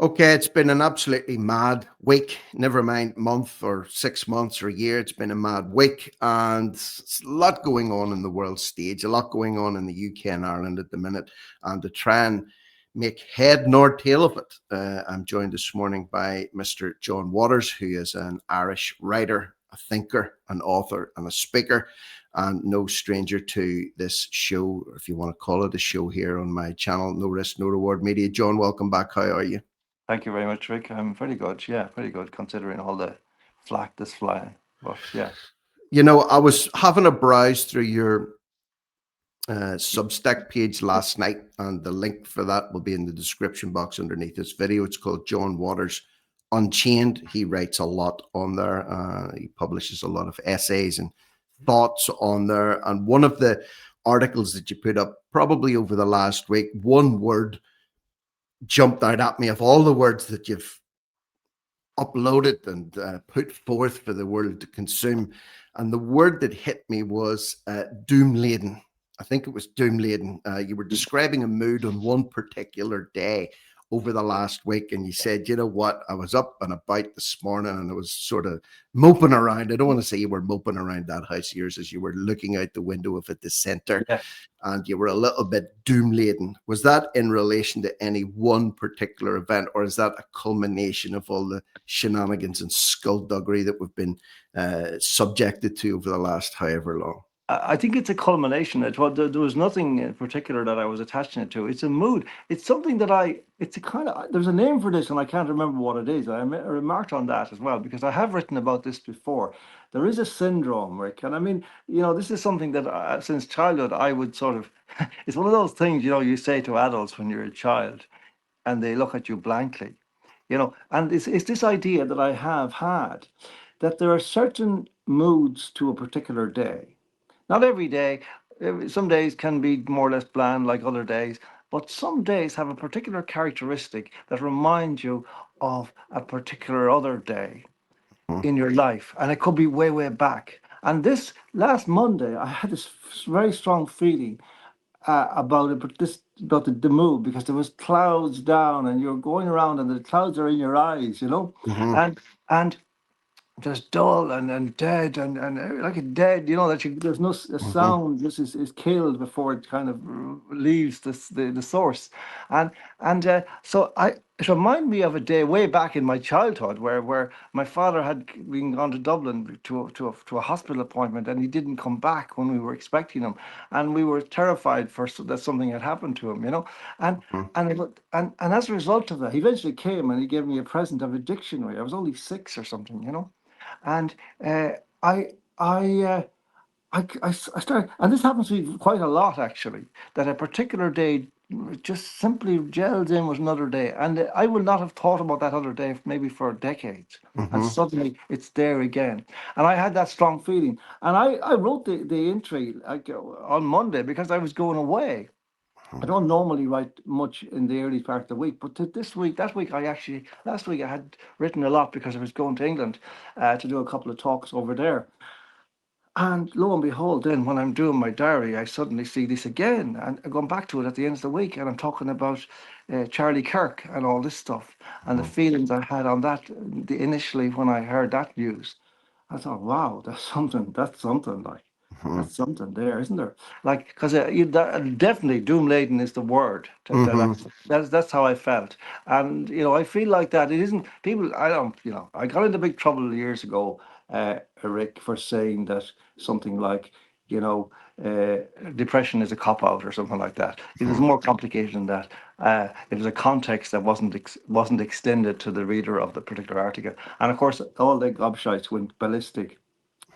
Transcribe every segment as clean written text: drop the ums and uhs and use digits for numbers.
Okay, it's been an absolutely mad week. Never mind month or 6 months or a year. It's been a mad week, and it's a lot going on in the world stage. A lot going on in the UK and Ireland at the minute. And to try and make head nor tail of it, I'm joined this morning by Mr. John Waters, who is an Irish writer, a thinker, an author, and a speaker, and no stranger to this show, if you want to call it a show here on my channel, No Risk, No Reward Media. John, welcome back. How are you? Thank you very much, Rick. I'm very good. Yeah, very good considering all the flack that's flying. But yeah. You know, I was having a browse through your Substack page last night, and the link for that will be in the description box underneath this video. It's called John Waters Unchained. He writes a lot on there. He publishes a lot of essays and thoughts on there. And one of the articles that you put up probably over the last week, one word jumped out at me of all the words that you've uploaded and put forth for the world to consume. And the word that hit me was doom laden. I think it was doom laden. You were describing a mood on one particular day over the last week, and you said, you know what, I was up and about this morning and I was sort of moping around. I don't want to say you were moping around that house of yours, as you were looking out the window of it, the center, Yeah. and you were a little bit doom laden. Was that in relation to any one particular event, or is that a culmination of all the shenanigans and skullduggery that we've been subjected to over the last however long? I think it's a culmination. There was nothing in particular that I was attaching it to. It's a mood. It's something that it's a kind of, there's a name for this and I can't remember what it is. I remarked on that as well because I have written about this before. There is a syndrome, Rick. And I mean, this is something that since childhood I would sort of, it's one of those things, you say to adults when you're a child and they look at you blankly, and it's this idea that I have had that there are certain moods to a particular day. Not every day. Some days can be more or less bland like other days, but some days have a particular characteristic that remind you of a particular other day Mhm. in your life. And it could be way, way back. And this last Monday, I had this very strong feeling about it, but this about the mood because there was clouds down and you're going around and the clouds are in your eyes, Mhm. and just dull and dead and like a dead, that there's no a Mhm. sound. This is killed before it kind of leaves the source, and so it reminded me of a day way back in my childhood where my father had been gone to Dublin to a hospital appointment and he didn't come back when we were expecting him, and we were terrified that something had happened to him, and. Mhm. And as a result of that, he eventually came and he gave me a present of a dictionary. I was only 6 or something, and uh, I, I, uh, I started, and this happens to me quite a lot actually, that a particular day just simply gels in with another day. And I will not have thought about that other day maybe for decades. And Mhm. suddenly it's there again. And I had that strong feeling. And I wrote the entry like, on Monday because I was going away. I don't normally write much in the early part of the week, but that week, last week I had written a lot because I was going to England to do a couple of talks over there. And lo and behold, then when I'm doing my diary, I suddenly see this again. And I'm going back to it at the end of the week. And I'm talking about Charlie Kirk and all this stuff and the Mhm. feelings I had on that initially when I heard that news. I thought, wow, that's something like. Mhm. That's something there, isn't there? Like, because definitely doom laden is the word. Mhm. That's how I felt, and I feel like that. It isn't people. I don't. I got into big trouble years ago, Rick, for saying that something like, you know, uh, depression is a cop out or something like that. It was Mhm. more complicated than that. It was a context that wasn't extended to the reader of the particular article, and of course, all the gobshites went ballistic.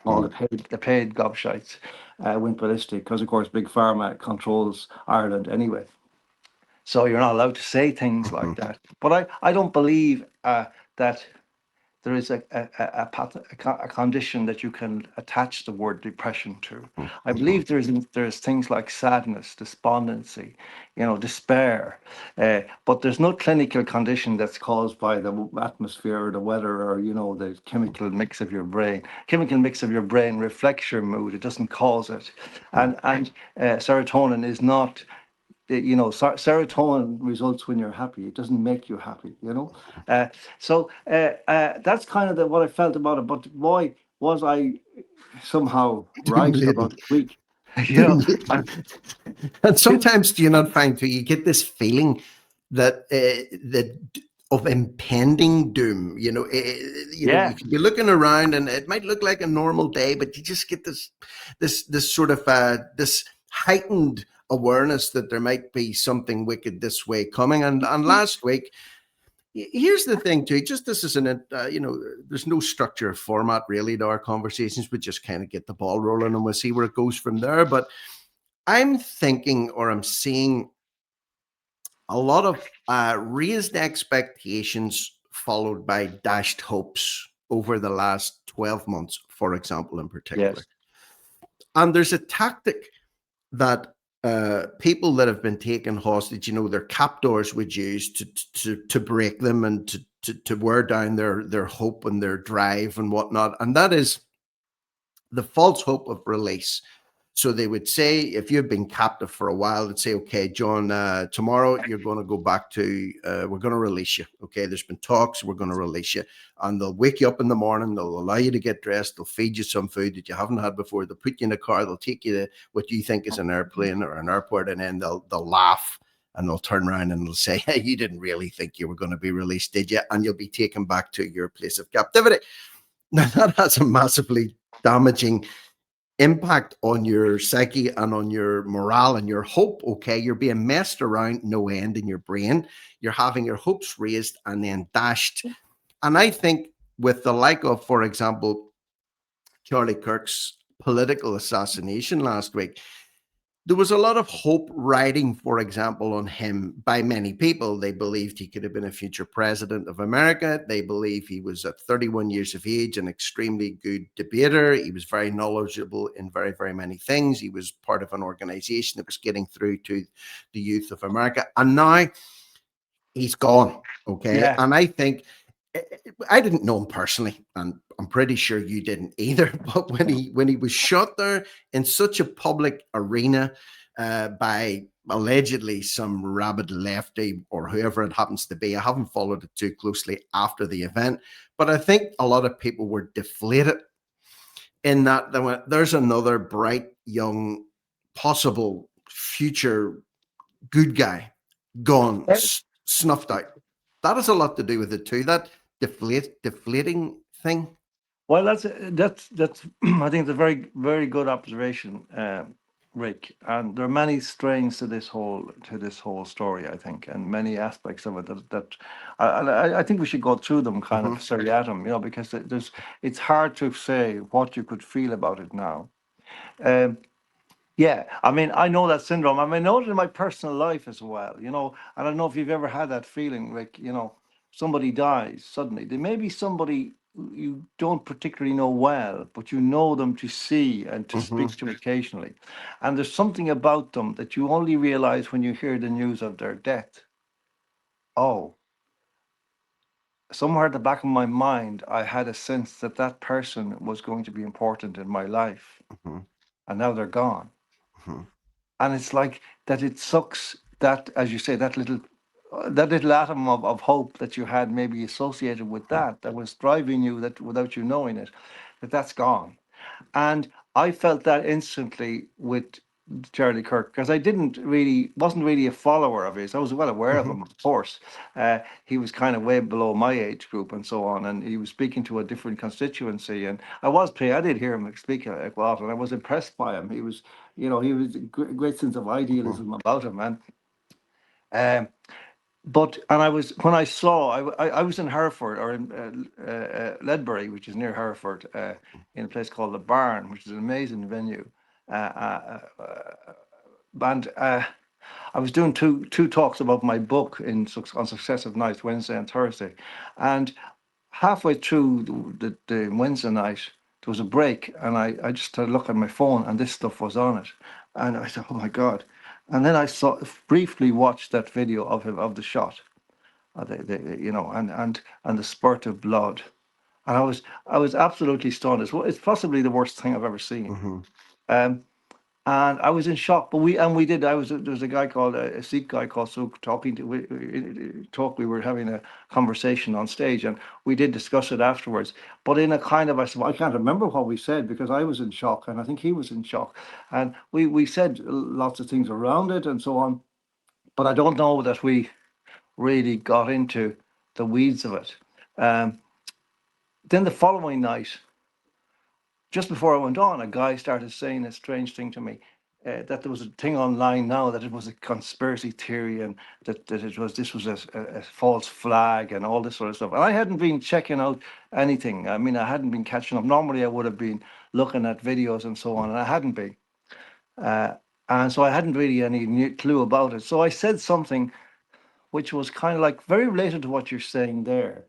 All Mhm. the paid gobshites went ballistic because, of course, Big Pharma controls Ireland anyway. So you're not allowed to say things like Mhm. that. But I don't believe that there is a condition that you can attach the word depression to. I Mhm. believe there's things like sadness, despondency, despair, but there's no clinical condition that's caused by the atmosphere or the weather or the chemical mix of your brain. Chemical mix of your brain reflects your mood. It doesn't cause it, Mhm. and serotonin is not serotonin results when you're happy. It doesn't make you happy, that's kind of what I felt about it. But boy, was I somehow Doom right laden. about the week. you Doom know laden. and And it, sometimes do you not find too, you get this feeling that of impending doom. You yeah, could be looking around and it might look like a normal day, but you just get this sort of this heightened awareness that there might be something wicked this way coming. And last week, here's the thing too. Just this is there's no structure or format really to our conversations. We just kind of get the ball rolling and we'll see where it goes from there. But I'm thinking, or I'm seeing a lot of raised expectations followed by dashed hopes over the last 12 months, for example, in particular. yes, And there's a tactic that people that have been taken hostage, their captors would use to break them and to wear down their hope and their drive and whatnot. And that is the false hope of release. So they would say, if you've been captive for a while, they'd say, okay, John, tomorrow you're going to go back to, we're going to release you. Okay, there's been talks, we're going to release you. And they'll wake you up in the morning, they'll allow you to get dressed, they'll feed you some food that you haven't had before, they'll put you in a car, they'll take you to what you think is an airplane or an airport, and then they'll laugh and they'll turn around and they'll say, hey, you didn't really think you were going to be released, did you? And you'll be taken back to your place of captivity. Now, that has a massively damaging impact on your psyche and on your morale and your hope. Okay, you're being messed around no end in your brain. You're having your hopes raised and then dashed. And I think with the like of, for example, Charlie Kirk's political assassination last week, there was a lot of hope riding, for example, on him by many people. They believed he could have been a future president of America. They believe he was at 31 years of age, an extremely good debater. He was very knowledgeable in very, very many things. He was part of an organization that was getting through to the youth of America. And now he's gone. Okay. yeah. And I think I didn't know him personally, and I'm pretty sure you didn't either. But when he was shot there in such a public arena by allegedly some rabid lefty or whoever it happens to be, I haven't followed it too closely after the event, but I think a lot of people were deflated in that they went, "There's another bright young possible future good guy gone, snuffed out." That has a lot to do with it too. That deflating thing. Well, that's I think it's a very very good observation, Rick. And there are many strains to this whole story, I think, and many aspects of it I think we should go through them kind of Mm-hmm, seriatim, because it's hard to say what you could feel about it now. Um, yeah, I mean, I know that syndrome. I mean, I know it in my personal life as well, I don't know if you've ever had that feeling, Rick, somebody dies suddenly. There may be somebody you don't particularly know well, but you know them to see and to mm-hmm, speak to occasionally. And there's something about them that you only realize when you hear the news of their death. Oh, somewhere at the back of my mind, I had a sense that that person was going to be important in my life, mm-hmm, and now they're gone. mm-hmm, And it's like that it sucks that, as you say, that little atom of hope that you had maybe associated with that was driving you, that without you knowing it, that's gone. And I felt that instantly with Charlie Kirk, because I wasn't really a follower of his. I was well aware of mm-hmm, him, of course. He was kind of way below my age group and so on, and he was speaking to a different constituency. And I did hear him speak a lot, and I was impressed by him. He was a great sense of mm-hmm, idealism about him, man. And I was when I saw I was in Hereford, or in Ledbury, which is near Hereford, in a place called the Barn, which is an amazing venue. And I was doing two talks about my book on successive nights, Wednesday and Thursday, and halfway through the Wednesday night there was a break, and I just had a look at my phone, and this stuff was on it, and I said, "Oh my God!" And then I briefly watched that video of the shot, and the spurt of blood, and I was absolutely stunned. It's possibly the worst thing I've ever seen. mm-hmm. Um, And I was in shock. But we did. There was a guy called a Sikh guy called Suk talking to talk. We were having a conversation on stage, and we did discuss it afterwards. But in a kind of, I said, well, I can't remember what we said because I was in shock, and I think he was in shock. And we said lots of things around it and so on. But I don't know that we really got into the weeds of it. Um, then the following night, just before I went on, a guy started saying a strange thing to me. That there was a thing online now that it was a conspiracy theory and that this was a false flag and all this sort of stuff. And I hadn't been checking out anything. I mean, I hadn't been catching up. Normally, I would have been looking at videos and so on, and I hadn't been. Uh, and so I hadn't really any clue about it. So I said something which was kind of like very related to what you're saying there.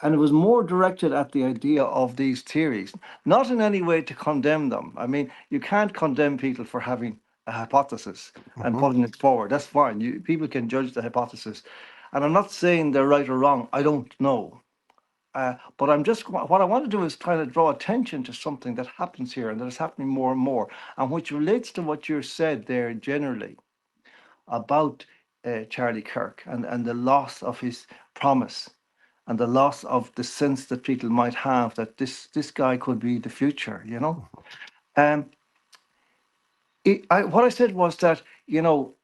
And it was more directed at the idea of these theories, not in any way to condemn them. I mean, you can't condemn people for having a hypothesis and Mm-hmm. putting it forward. That's fine. People can judge the hypothesis. And I'm not saying they're right or wrong. I don't know. But what I want to do is kind of draw attention to something that happens here and that is happening more and more, and which relates to what you said there generally about Charlie Kirk and the loss of his promise and the loss of the sense that people might have that this guy could be the future, you know. Um, what I said was that, you know,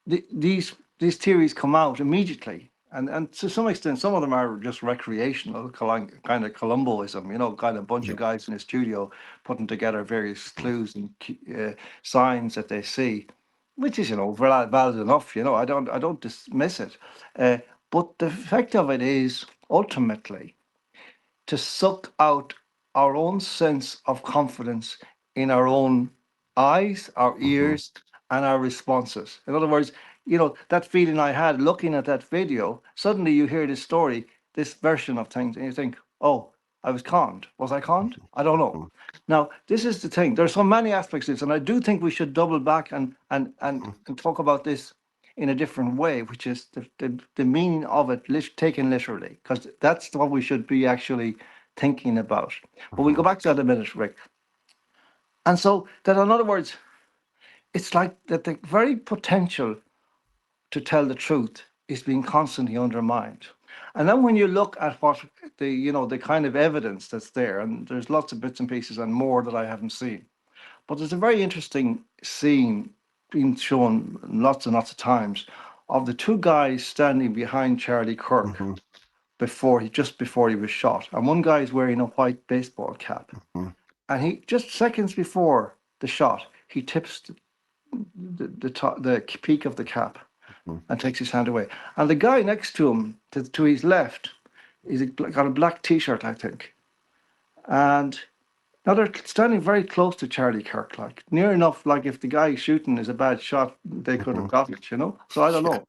these theories come out immediately, and to some extent, some of them are just recreational, kind of Columboism, you know, kind of a bunch of Yeah. guys in a studio putting together various clues and signs that they see, which is, you know, valid enough. You know, I don't dismiss it, but the effect of it is ultimately to suck out our own sense of confidence in our own eyes, our Mm-hmm. ears, and our responses. In other words, you know, that feeling I had looking at that video, suddenly you hear this story, this version of things, and you think, oh, I was conned. Was I conned? I don't know. Now, this is the thing. There are so many aspects of this, and I do think we should double back and talk about this in a different way, which is the meaning of it taken literally, because that's what we should be actually thinking about. But we'll Mm-hmm. go back to that in a minute, Rick. And so that, in other words, it's like that the very potential to tell the truth is being constantly undermined. And then when you look at what the kind of evidence that's there, and there's lots of bits and pieces and more that I haven't seen, but there's a very interesting scene being shown lots and lots of times of the two guys standing behind Charlie Kirk Mm-hmm. just before he was shot. And one guy is wearing a white baseball cap. And he just seconds before the shot, he tips the peak of the cap Mm-hmm. and takes his hand away. And the guy next to him, to his left, got a black T-shirt, I think. And now they're standing very close to Charlie Kirk, like near enough, like if the guy shooting is a bad shot, they could have Mm-hmm. got it, you know. So I don't Yeah.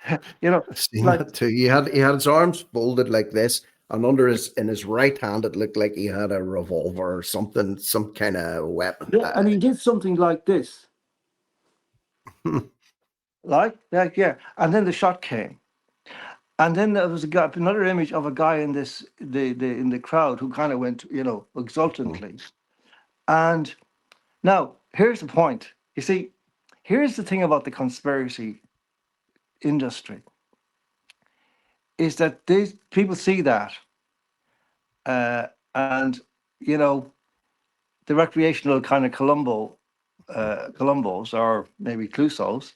know, you know, I've seen like that too. He had his arms folded like this, and under his right hand, it looked like he had a revolver or something, some kind of weapon. yeah, and he did something like this, like yeah, and then the shot came. And then there was another image of a guy in in the crowd who kind of went, you know, exultantly. And now here's the point. You see, here's the thing about the conspiracy industry is that these people see that, and you know, the recreational kind of Columbos or maybe Clusos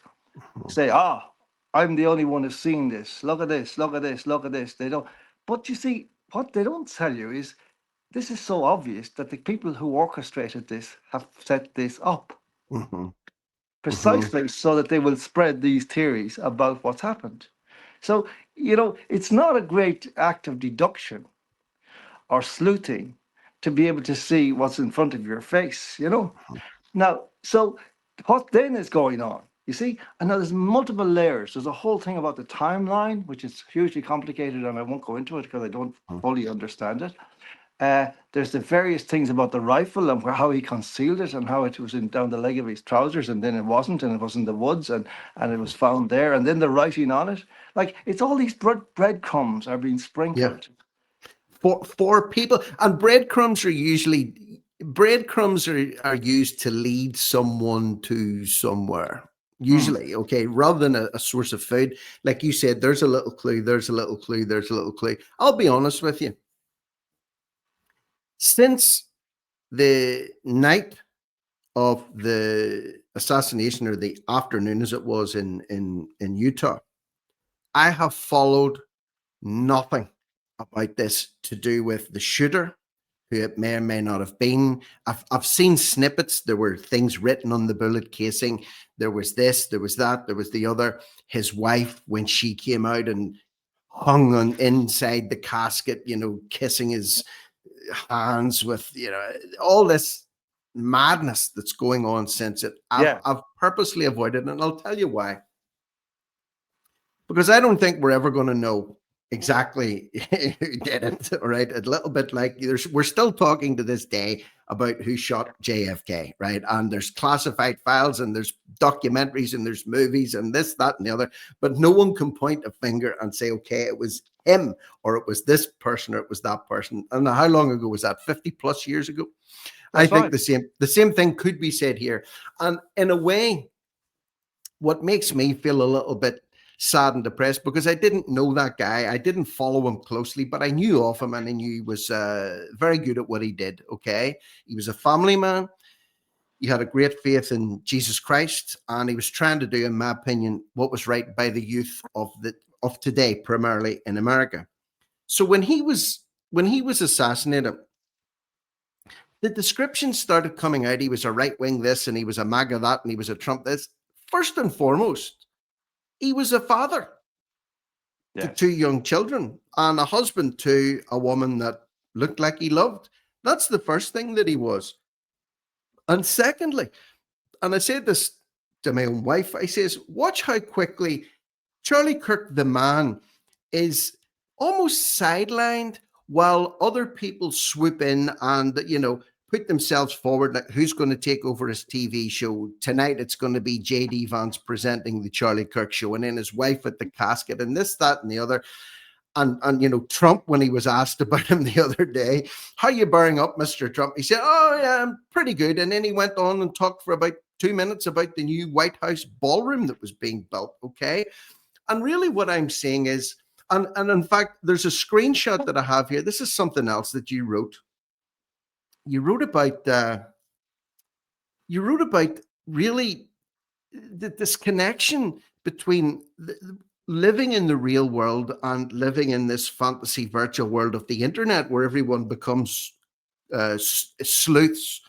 say, ah, I'm the only one who's seen this. Look at this, look at this, look at this. They don't. But you see, what they don't tell you is this is so obvious that the people who orchestrated this have set this up Mm-hmm. Mm-hmm. precisely so that they will spread these theories about what's happened. So, you know, it's not a great act of deduction or sleuthing to be able to see what's in front of your face, you know? Now, so what then is going on? You see, and now there's multiple layers. There's a whole thing about the timeline, which is hugely complicated, and I won't go into it because I don't fully understand it. There's the various things about the rifle and how he concealed it and how it was in down the leg of his trousers and then it wasn't and it was in the woods and it was found there and then the writing on it. Like it's all these breadcrumbs are being Yeah. sprinkled. For people, and breadcrumbs are usually breadcrumbs are used to lead someone to somewhere. Mm. Usually, okay, rather than a source of food. Like you said, there's a little clue, there's a little clue, there's a little clue. I'll be honest with you. Since the night of the assassination, or the afternoon as it was in Utah, I have followed nothing about this to do with the shooter, who it may or may not have been. I've seen snippets. There were things written on the bullet casing. There was this, there was that, there was the other. His wife, when she came out and hung on inside the casket, kissing his hands with, all this madness that's going on since it. Yeah, I've purposely avoided it, and I'll tell you why. Because I don't think we're ever going to know exactly who did it. All right, a little bit like we're still talking to this day about who shot JFK, right? And there's classified files, and there's documentaries, and there's movies, and this, that, and the other. But no one can point a finger and say, okay, it was him, or it was this person, or it was that person. And how long ago was that? 50 plus years ago. I that's think right. the same thing could be said here. And in a way, what makes me feel a little bit sad and depressed, because I didn't know that guy. I didn't follow him closely, but I knew of him, and I knew he was very good at what he did. Okay. He was a family man. He had a great faith in Jesus Christ, and he was trying to do, in my opinion, what was right by the youth of today, primarily in America. So when he was assassinated, the description started coming out. He was a right wing this, and he was a MAGA that, and he was a Trump this. First and foremost, he was a father to Yes. two young children, and a husband to a woman that looked like he loved. That's the first thing that he was. And secondly, and I said this to my own wife, I says, watch how quickly Charlie Kirk, the man, is almost sidelined while other people swoop in and, put themselves forward, like who's going to take over his TV show. Tonight it's going to be JD Vance presenting the Charlie Kirk show, and then his wife at the casket, and this, that, and the other. And Trump, when he was asked about him the other day, how you bearing up, Mr. Trump? He said, oh yeah, I'm pretty good. And then he went on and talked for about 2 minutes about the new White House ballroom that was being built. Okay. And really what I'm saying is, and in fact, there's a screenshot that I have here. This is something else that you wrote. You wrote about really this connection between living in the real world and living in this fantasy virtual world of the internet, where everyone becomes sleuths.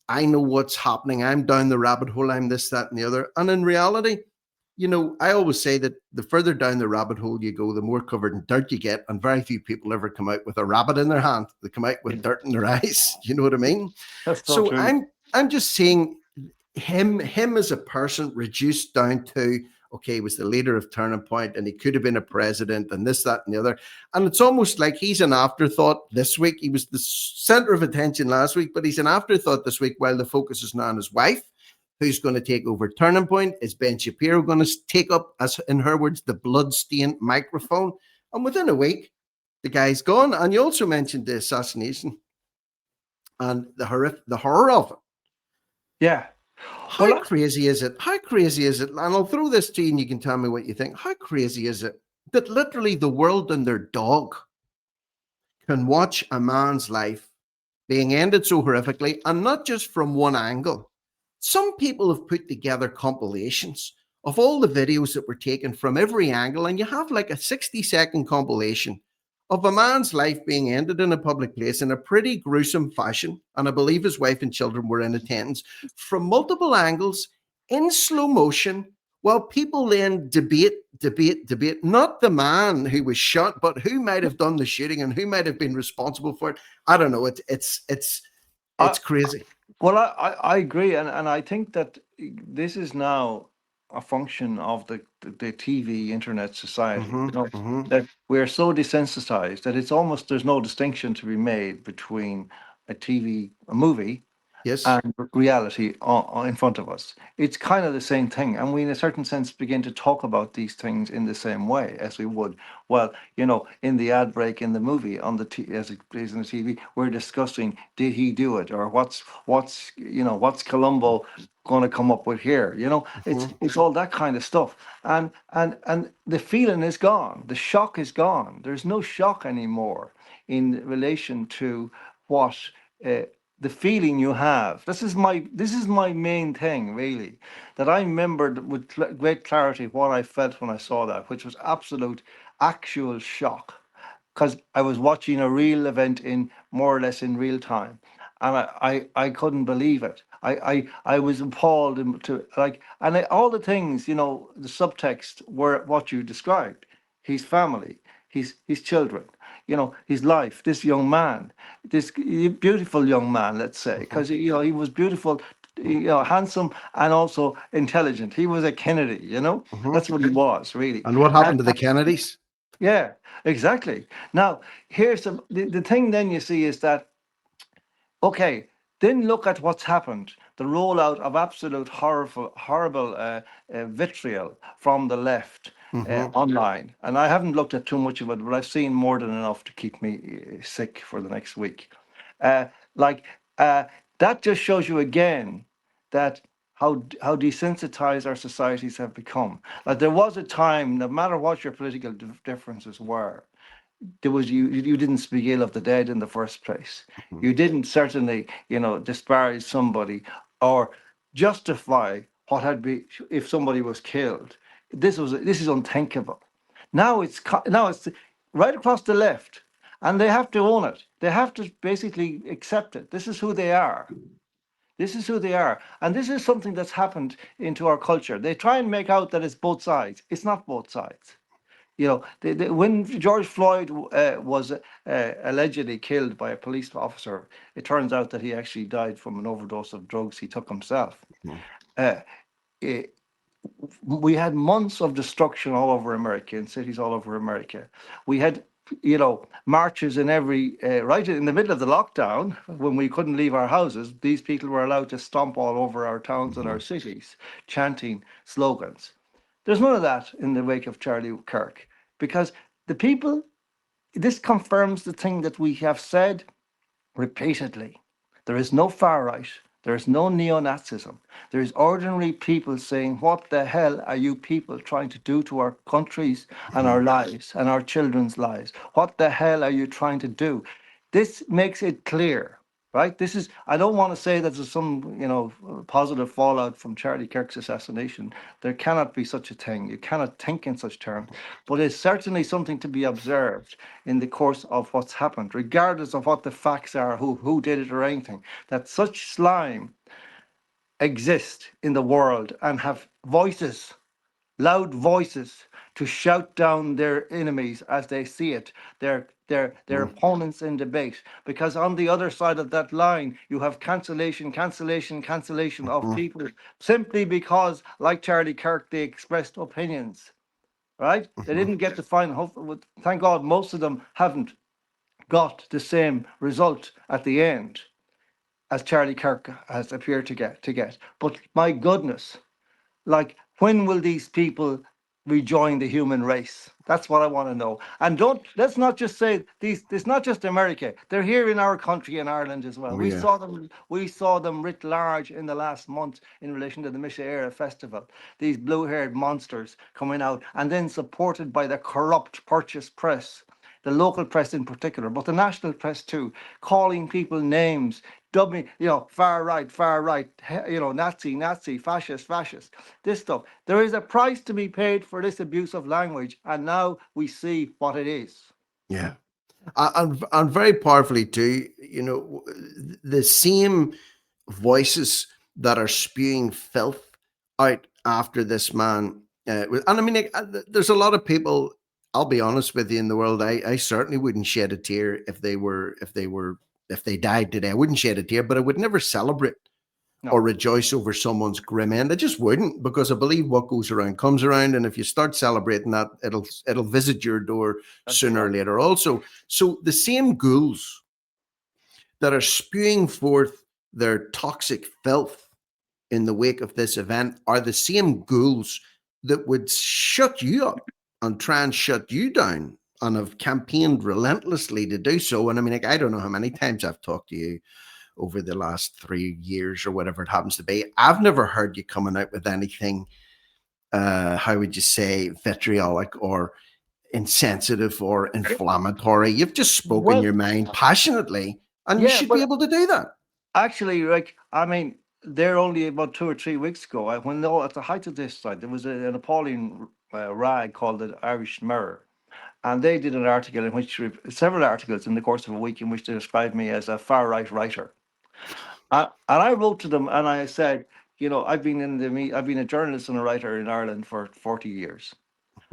I know what's happening. I'm down the rabbit hole. I'm this, that, and the other. And in reality, I always say that the further down the rabbit hole you go, the more covered in dirt you get. And very few people ever come out with a rabbit in their hand. They come out with dirt in their eyes. You know what I mean? That's so So true. I'm just saying him as a person reduced down to, okay, he was the leader of Turning Point, and he could have been a president, and this, that, and the other. And it's almost like he's an afterthought this week. He was the center of attention last week, but he's an afterthought this week, while the focus is now on his wife, who's going to take over Turning Point. Is Ben Shapiro going to take up, as in her words, the blood-stained microphone? And within a week, the guy's gone. And you also mentioned the assassination and the horror of it. Yeah. How Well, crazy is it? How crazy is it? And I'll throw this to you, and you can tell me what you think. How crazy is it that literally the world and their dog can watch a man's life being ended so horrifically, and not just from one angle? Some people have put together compilations of all the videos that were taken from every angle, and you have like a 60-second compilation of a man's life being ended in a public place in a pretty gruesome fashion. And I believe his wife and children were in attendance, from multiple angles in slow motion, while people then debate, not the man who was shot, but who might have done the shooting and who might have been responsible for it. I don't know. It's I, crazy. I agree, and I think that this is now a function of the TV internet society. Mm-hmm, mm-hmm. That we're so desensitized that it's almost, there's no distinction to be made between a movie Yes. and reality in front of us. It's kind of the same thing. And we, in a certain sense, begin to talk about these things in the same way as we would. Well, in the ad break in the movie, as it plays on the TV, we're discussing, did he do it? Or what's Columbo going to come up with here? It's all that kind of stuff. And the feeling is gone. The shock is gone. There's no shock anymore in relation to what uh, the feeling you have. This is my main thing, really, that I remembered with great clarity what I felt when I saw that, which was absolute actual shock, because I was watching a real event in more or less in real time, and I couldn't believe it. I was appalled to like, and all the things, the subtext were what you described: his family, his children, his life, this young man, this beautiful young man, let's say, Mhm. because he was beautiful, handsome, and also intelligent. He was a Kennedy, Mhm. that's what he was, really. And what And happened to the Kennedys? yeah, exactly. Now, here's the thing. Then you see is that, okay, then look at what's happened. The rollout of absolute horrible vitriol from the left Hmm. online. And I haven't looked at too much of it, but I've seen more than enough to keep me sick for the next week. Uh, like, that just shows you again that how desensitized our societies have become. Like, there was a time, no matter what your political differences were, there was you didn't speak ill of the dead in the first place. You didn't certainly, disparage somebody or justify what had been if somebody was killed. This is unthinkable. Now it's right across the left, and they have to own it. They have to basically accept it. This is who they are. This is who they are. And this is something that's happened into our culture. They try and make out that it's both sides. It's not both sides. When George Floyd was allegedly killed by a police officer, it turns out that he actually died from an overdose of drugs he took himself. Uh, eh, we had months of destruction all over America, in cities all over America. We had, marches in every, right in the middle of the lockdown, when we couldn't leave our houses, these people were allowed to stomp all over our towns and our cities, chanting slogans. There's none of that in the wake of Charlie Kirk, because the people, this confirms the thing that we have said repeatedly. There is no far right. There is no neo-Nazism. There is ordinary people saying, what the hell are you people trying to do to our countries and our lives and our children's lives? What the hell are you trying to do? This makes it clear, right? I don't want to say that there's some, positive fallout from Charlie Kirk's assassination. There cannot be such a thing. You cannot think in such terms. But it's certainly something to be observed in the course of what's happened, regardless of what the facts are, who did it or anything, that such slime exist in the world and have voices, loud voices, to shout down their enemies as they see it, their opponents in debate. Because on the other side of that line, you have cancellation of people simply because, like Charlie Kirk, they expressed opinions. Right? They didn't get to find. Thank God, most of them haven't got the same result at the end as Charlie Kirk has appeared to get. But my goodness, like, when will these people rejoin the human race? That's what I want to know. And let's not just say these. It's not just America. They're here in our country, in Ireland as well. Oh We yeah. saw them. We saw them writ large in the last month in relation to the Misha Festival. These blue-haired monsters coming out, and then supported by the corrupt purchase press, the local press in particular, but the national press too, calling people names, dubbing, far right, Nazi, fascist, this stuff. There is a price to be paid for this abuse of language, and now we see what it is. Yeah. And very powerfully too, the same voices that are spewing filth out after this man. And I mean, like, there's a lot of people. I'll be honest with you, in the world, I certainly wouldn't shed a tear if they died today. I wouldn't shed a tear, but I would never celebrate or No, rejoice over someone's grim end. I just wouldn't, because I believe what goes around comes around, and if you start celebrating that, it'll visit your door that's sooner or exactly. later. Also, so the same ghouls that are spewing forth their toxic filth in the wake of this event are the same ghouls that would shut you up and try and shut you down and have campaigned relentlessly to do so. And I mean, like, I don't know how many times I've talked to you over the last 3 years or whatever it happens to be. I've never heard you coming out with anything, how would you say, vitriolic or insensitive or inflammatory. You've just spoken Well, your mind passionately, and you yeah, should be but able to do that. actually, like, I mean, there only about 2 or 3 weeks ago, when at the height of this, like, there was an appalling rag called the Irish Mirror, and they did an article in which several articles in the course of a week in which they described me as a far right writer. And I wrote to them and I said, I've been a journalist and a writer in Ireland for 40 years.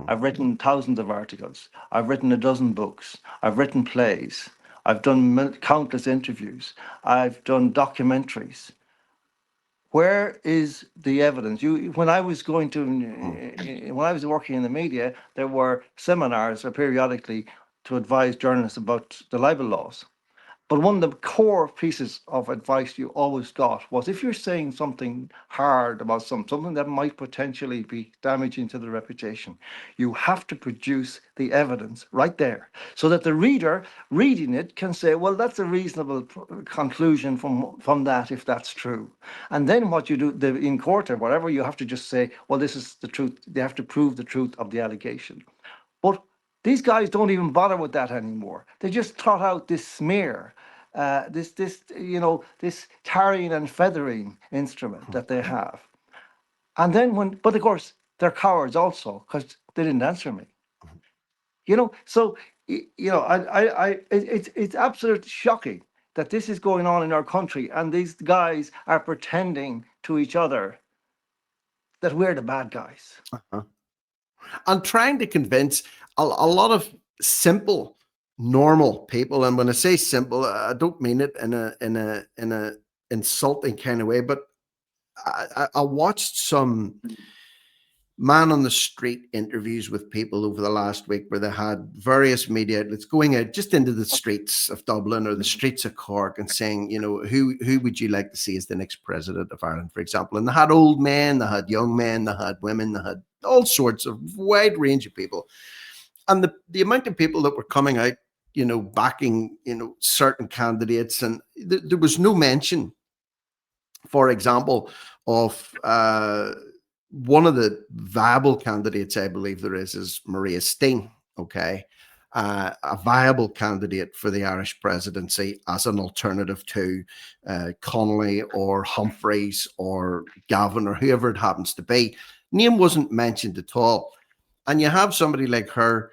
I've written thousands of articles. I've written a dozen books. I've written plays. I've done countless interviews. I've done documentaries. Where is the evidence? When I was when I was working in the media, there were seminars periodically to advise journalists about the libel laws. But one of the core pieces of advice you always got was, if you're saying something hard about something that might potentially be damaging to the reputation, you have to produce the evidence right there so that the reader reading it can say, well, that's a reasonable conclusion from that, if that's true. And then what you do in court or whatever, you have to just say, well, this is the truth. They have to prove the truth of the allegation. But these guys don't even bother with that anymore. They just trot out this smear, this tarring and feathering instrument that they have. And then but of course, they're cowards also because they didn't answer me. So it's absolutely shocking that this is going on in our country, and these guys are pretending to each other that we're the bad guys. Uh-huh. I'm trying to convince a lot of simple, normal people, and when I say simple, I don't mean it in a insulting kind of way, but I watched some man on the street interviews with people over the last week where they had various media outlets going out just into the streets of Dublin or the streets of Cork and saying, who would you like to see as the next president of Ireland, for example? And they had old men, they had young men, they had women, they had all sorts of wide range of people. And the amount of people that were coming out, backing, certain candidates, and there was no mention, for example, of one of the viable candidates, I believe there is Maria Steen. Okay. A viable candidate for the Irish presidency as an alternative to Connolly or Humphreys or Gavin or whoever it happens to be. Name wasn't mentioned at all. And you have somebody like her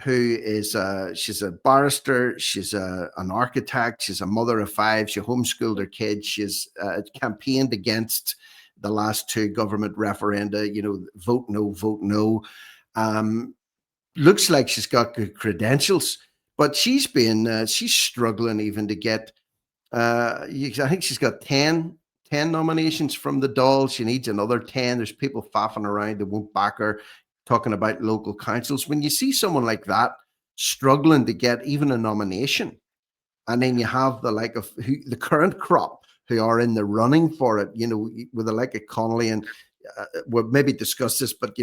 who is she's a barrister, she's an architect, she's a mother of five, she homeschooled her kids, she's campaigned against the last two government referenda, vote no, vote no. Looks like she's got good credentials, but she's struggling even to get, I think she's got 10 nominations from the Dáil. She needs another 10. There's people faffing around that won't back her, talking about local councils. When you see someone like that struggling to get even a nomination, and then you have the current crop who are in the running for it, with the like of Connolly, and we'll maybe discuss this, but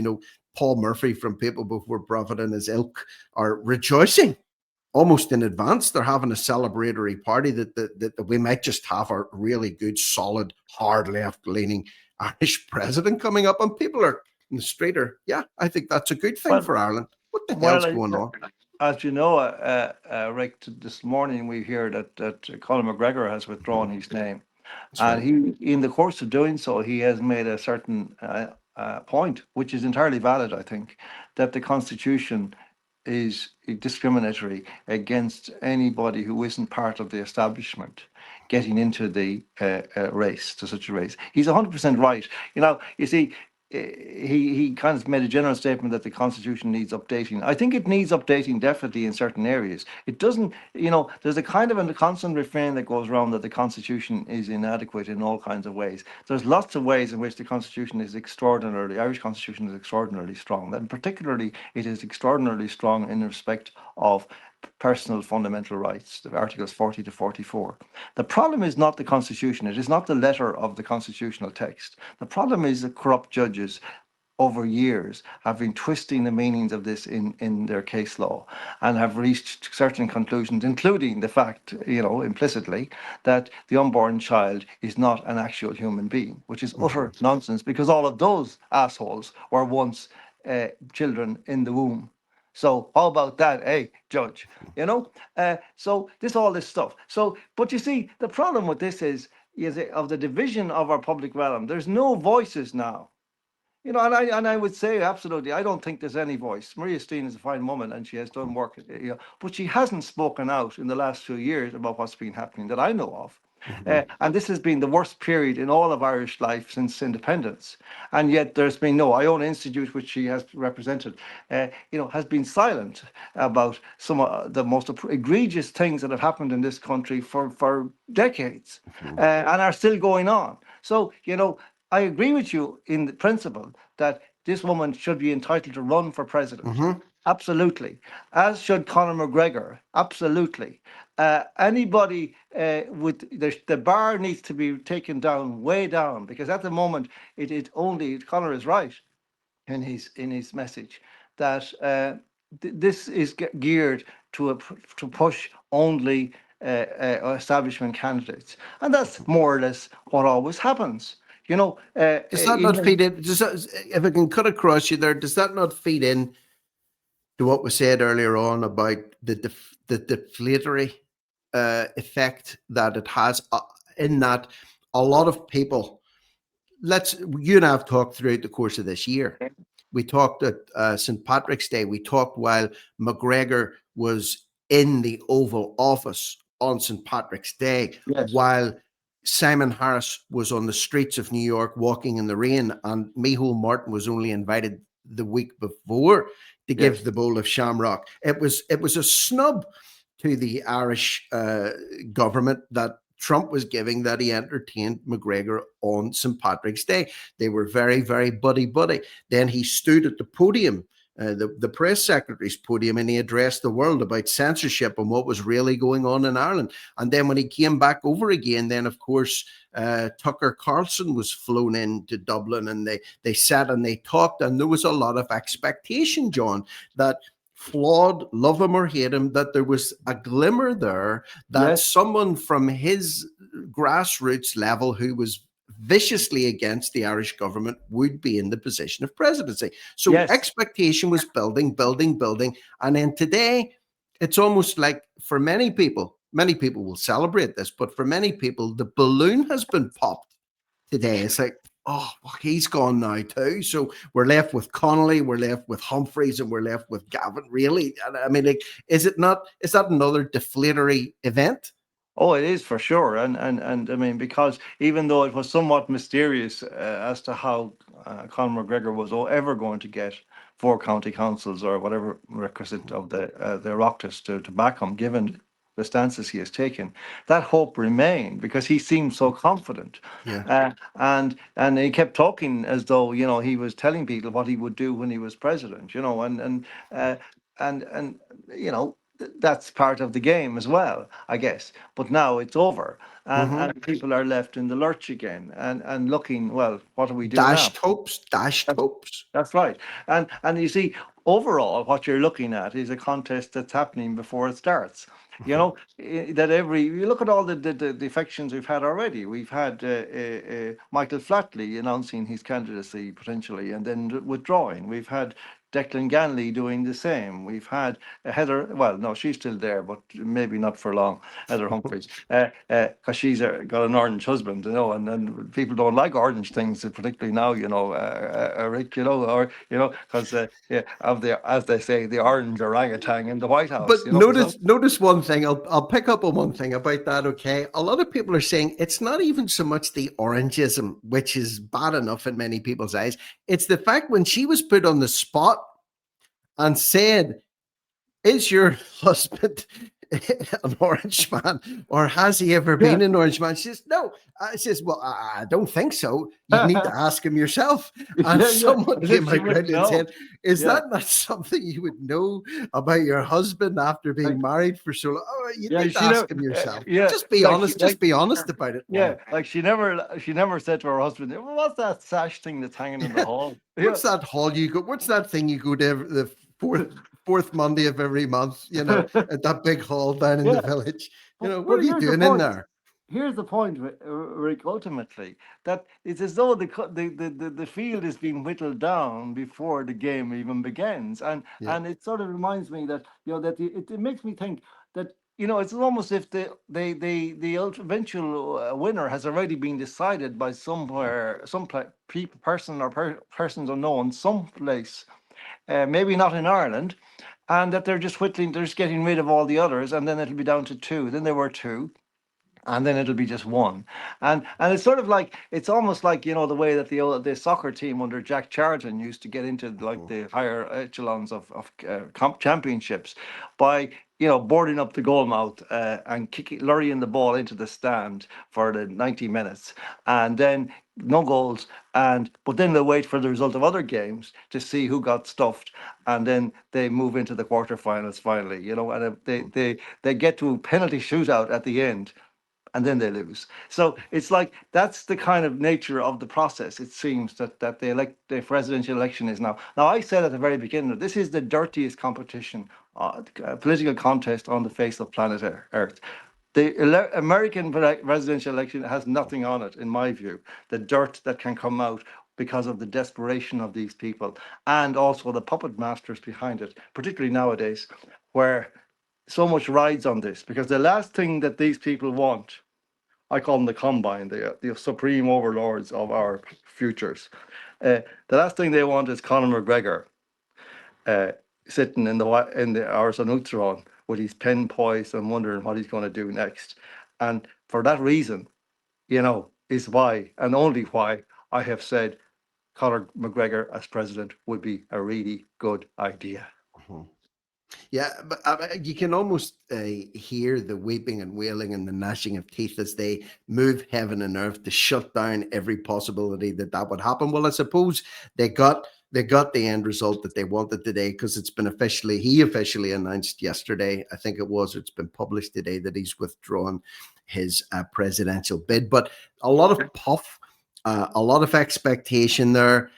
Paul Murphy from People Before Profit and his ilk are rejoicing almost in advance. They're having a celebratory party that we might just have a really good, solid, hard left-leaning Irish president coming up, and people are in the street yeah, I think that's a good thing Well, for Ireland. What the well, hell's going on? as you know, Rick, this morning we hear that Conor McGregor has withdrawn his name. That's And right. in the course of doing so, he has made a certain point, which is entirely valid, I think, that the Constitution is discriminatory against anybody who isn't part of the establishment getting into the race, to such a race. He's 100% right. You see, he kind of made a general statement that the Constitution needs updating. I think it needs updating definitely in certain areas. It doesn't, there's a kind of a constant refrain that goes around that the Constitution is inadequate in all kinds of ways. There's lots of ways in which the Constitution is Irish Constitution is extraordinarily strong. And particularly, it is extraordinarily strong in respect of personal fundamental rights, the Articles 40 to 44. The problem is not the Constitution. It is not the letter of the constitutional text. The problem is the corrupt judges over years have been twisting the meanings of this in their case law and have reached certain conclusions, including the fact, implicitly, that the unborn child is not an actual human being, which is utter nonsense because all of those assholes were once children in the womb. So how about that, judge? So all this stuff. So, but you see, the problem with this is of the division of our public realm. There's no voices now. And I would say absolutely, I don't think there's any voice. Maria Steen is a fine woman and she has done work, but she hasn't spoken out in the last 2 years about what's been happening that I know of. And this has been the worst period in all of Irish life since independence. And yet there's been no Iona Institute, which she has represented, has been silent about some of the most egregious things that have happened in this country for decades and are still going on. So, I agree with you in the principle that this woman should be entitled to run for president. Absolutely. As should Conor McGregor. Absolutely. Anybody with the bar needs to be taken down, way down, because at the moment it only Conor is right in his message that this is geared to push only establishment candidates, and that's more or less what always happens. Does that not feed in? If I can cut across you there, does that not feed in to what was said earlier on about the deflatorary effect that it has, in that a lot of people, you and I have talked throughout the course of this year. We talked at St. Patrick's Day. We talked while McGregor was in the Oval Office on St. Patrick's Day, while Simon Harris was on the streets of New York walking in the rain, and Micheál Martin was only invited the week before to give the bowl of shamrock. It was a snub to the Irish government that Trump was giving, that he entertained McGregor on St. Patrick's Day. They were very, very buddy-buddy. Then he stood at the podium, the press secretary's podium, and he addressed the world about censorship and what was really going on in Ireland. And then when he came back over again, then of course Tucker Carlson was flown into Dublin, and they sat and they talked, and there was a lot of expectation, John, that flawed, love him or hate him, that there was a glimmer there that someone from his grassroots level who was viciously against the Irish government would be in the position of presidency. So expectation was building. And then today, it's almost like for many people will celebrate this, but for many people, the balloon has been popped today. It's like, oh, well, he's gone now too. So we're left with Connolly, we're left with Humphreys, and we're left with Gavin. Really? I mean, like, is that another deflatorary event? Oh, it is for sure. And I mean, because even though it was somewhat mysterious as to how Conor McGregor was ever going to get 4 county councils or whatever requisite of the Oireachtas to back him, given the stances he has taken, that hope remained because he seemed so confident. And he kept talking as though, he was telling people what he would do when he was president, and that's part of the game as well, I guess. But now it's over, and people are left in the lurch again, and looking, well, what do we do now? Dashed hopes. That's right. And you see, overall, what you're looking at is a contest that's happening before it starts. You look at all the defections we've had already. We've had Michael Flatley announcing his candidacy potentially and then withdrawing. We've had Declan Ganley doing the same. We've had Heather, well, no, she's still there, but maybe not for long, Heather Humphreys, because she's got an orange husband, and people don't like orange things, particularly now, Rick, because of as they say, the orange orangutan in the White House. But notice one thing, I'll pick up on one thing about that, okay? A lot of people are saying it's not even so much the orangism, which is bad enough in many people's eyes. It's the fact when she was put on the spot and said, is your husband an orange man, or has he ever Yeah. been an orange man? She says, no. I says, well, I don't think so. You'd need to ask him yourself. And Yeah, yeah. someone As if came she out wouldn't round and know. said, is Yeah. that not something you would know about your husband after being Like, married for so long? Oh, you'd yeah, need to she never, ask him yourself. yeah, Just be like she, honest. Just be honest about it, yeah, woman. like she never said to her husband, "Well, what's that sash thing that's hanging in the Yeah. hall?" Yeah. What's that hall you go? What's that thing you go to the fourth Monday of every month? At that big hall down in the Yeah. village. What But are you here's the doing in point. there? Here's the point, Rick, ultimately, that it's as though the field is being whittled down before the game even begins. Yeah. And it sort of reminds me that, it makes me think that, it's almost if the eventual winner has already been decided by somewhere, person or persons unknown, someplace, maybe not in Ireland, and that they're just whittling, they're just getting rid of all the others, and then it'll be down to two. Then there were two, and then it'll be just one. And it's sort of like, it's almost like, the way that the soccer team under Jack Charlton used to get into like Mhm. the higher echelons of comp championships by, boarding up the goal mouth, and lurrying the ball into the stand for the 90 minutes, and then no goals, but then they wait for the result of other games to see who got stuffed, and then they move into the quarterfinals finally, and they get to a penalty shootout at the end, and then they lose. So it's like, that's the kind of nature of the process. It seems that the presidential election is now. Now, I said at the very beginning, this is the dirtiest competition, political contest on the face of planet Earth. The American presidential election has nothing on it, in my view. The dirt that can come out because of the desperation of these people, and also the puppet masters behind it, particularly nowadays, where so much rides on this. Because the last thing that these people want, I call them the combine, the supreme overlords of our futures. The last thing they want is Conor McGregor uh, sitting in the hours on Neutron with his pen poised and wondering what he's going to do next. And for that reason, is why, and only why, I have said Conor McGregor as president would be a really good idea. Mhm. Yeah, but you can almost hear the weeping and wailing and the gnashing of teeth as they move heaven and earth to shut down every possibility that would happen. Well, I suppose they got the end result that they wanted today, because he officially announced yesterday, I think it was, it's been published today, that he's withdrawn his presidential bid. But a lot of puff, a lot of expectation there.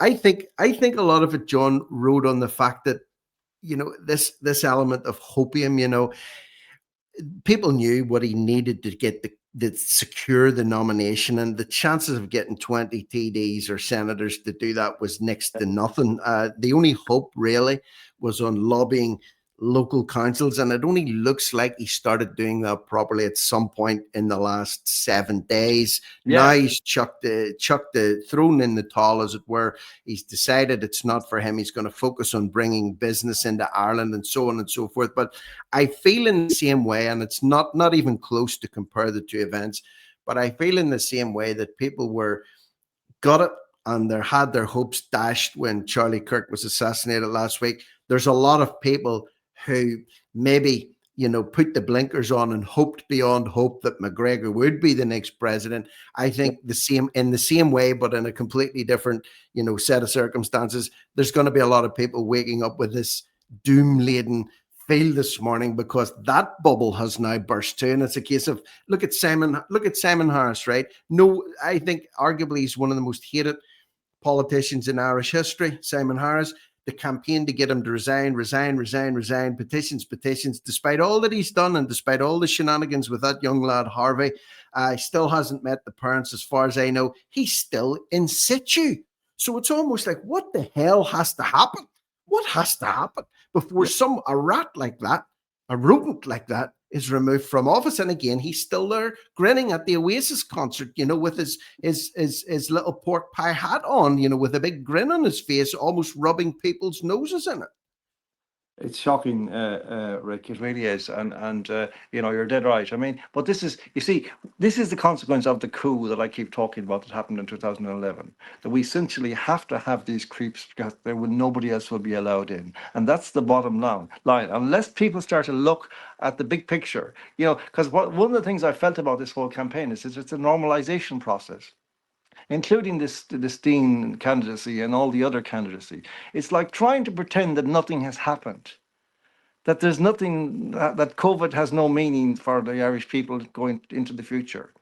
I think a lot of it, John, rode on the fact that this element of hopium. People knew what he needed to get the secure the nomination, and the chances of getting 20 TDs or senators to do that was next to nothing. The only hope really was on lobbying local councils, and it only looks like he started doing that properly at some point in the last 7 days. Now Yeah. he's thrown in the towel, as it were. He's decided it's not for him. He's going to focus on bringing business into Ireland and so on and so forth. But I feel in the same way, and it's not even close to compare the two events, but I feel in the same way that people got it, and they had their hopes dashed when Charlie Kirk was assassinated last week. There's a lot of people who maybe put the blinkers on and hoped beyond hope that McGregor would be the next president. I think in the same way, but in a completely different set of circumstances. There's going to be a lot of people waking up with this doom laden feel this morning, because that bubble has now burst too. And it's a case of look at Simon Harris, right? No, I think arguably he's one of the most hated politicians in Irish history, Simon Harris. The campaign to get him to resign, petitions, despite all that he's done and despite all the shenanigans with that young lad, Harvey, still hasn't met the parents, as far as I know. He's still in situ. So it's almost like, what the hell has to happen? What has to happen before a rat like that, a rodent like that, is removed from office? And again, he's still there grinning at the Oasis concert, with his little pork pie hat on, with a big grin on his face, almost rubbing people's noses in it. It's shocking, Rick. It really is, and you know, you're dead right. I mean, but this is, you see, this is the consequence of the coup that I keep talking about that happened in 2011. That we essentially have to have these creeps because there will nobody else will be allowed in, and that's the bottom line. Unless people start to look at the big picture, you know, because one of the things I felt about this whole campaign is it's a normalization process, including this Dean candidacy and all the other candidacy. It's like trying to pretend that nothing has happened, that there's nothing, that COVID has no meaning for the Irish people going into the future,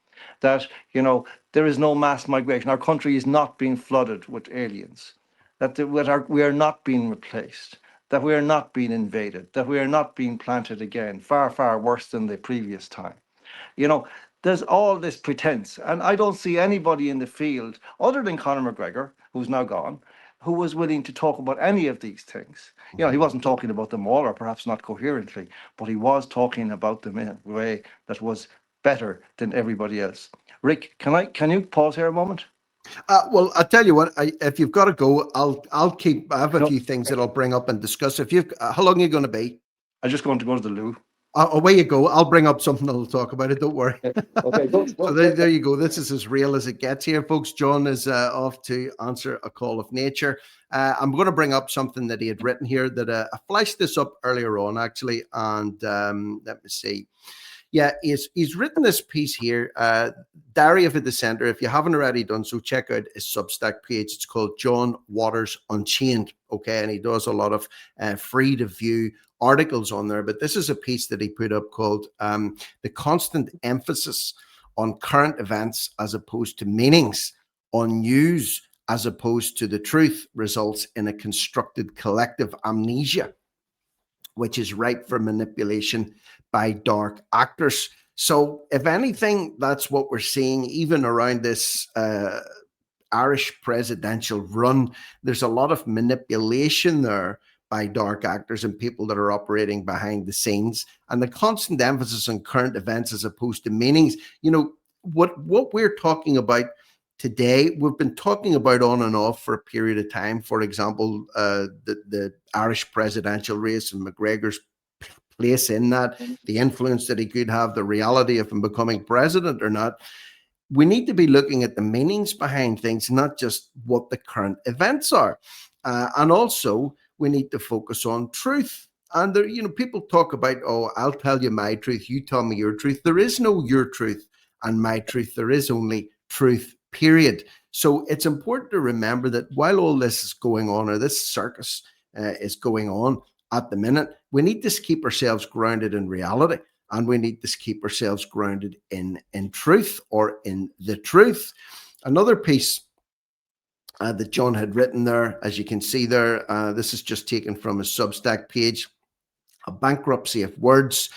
that, you know, there is no mass migration. Our country is not being flooded with aliens, that we are not being replaced, that we are not being invaded, that we are not being planted again, far, far worse than the previous time. You know, there's all this pretense, and I don't see anybody in the field other than Conor McGregor, who's now gone, who was willing to talk about any of these things. You know, he wasn't talking about them all, or perhaps not coherently, but he was talking about them in a way that was better than everybody else. Rick, can you pause here a moment? Well, I'll tell you what. If you've got to go, I'll keep. I have a No, few things that I'll bring up and discuss. If you've, how long are you going to be? I'm just going to go to the loo. Away you go. I'll bring up something that'll talk about it. Don't worry. Okay, go, So go, there you go. This is as real as it gets here, folks. John is off to answer a call of nature. I'm going to bring up something that he had written here that I flashed this up earlier on, actually. And let me see. Yeah, he's written this piece here. Diary of a Dissenter. If you haven't already done so, check out his Substack page. It's called John Waters Unchained. Okay, and he does a lot of free to view articles on there. But this is a piece that he put up called "The Constant Emphasis on Current Events as Opposed to Meanings, on News as Opposed to the Truth, Results in a Constructed Collective Amnesia, which is ripe for manipulation by dark actors." So, if anything, that's what we're seeing, even around this Irish presidential run. There's a lot of manipulation there by dark actors and people that are operating behind the scenes, and the constant emphasis on current events as opposed to meanings. You know, what we're talking about today, we've been talking about on and off for a period of time. For example, the Irish presidential race and McGregor's place in that, the influence that he could have, the reality of him becoming president or not. We need to be looking at the meanings behind things, not just what the current events are. And also, we need to focus on truth. And there, you know, people talk about, oh, I'll tell you my truth, you tell me your truth. There is no your truth and my truth. There is only truth, period. So it's important to remember that while all this is going on, or this circus is going on at the minute, we need to keep ourselves grounded in reality, and we need to keep ourselves grounded in truth, or in the truth. Another piece that John had written there, as you can see there, this is just taken from his Substack page, A Bankruptcy of Words.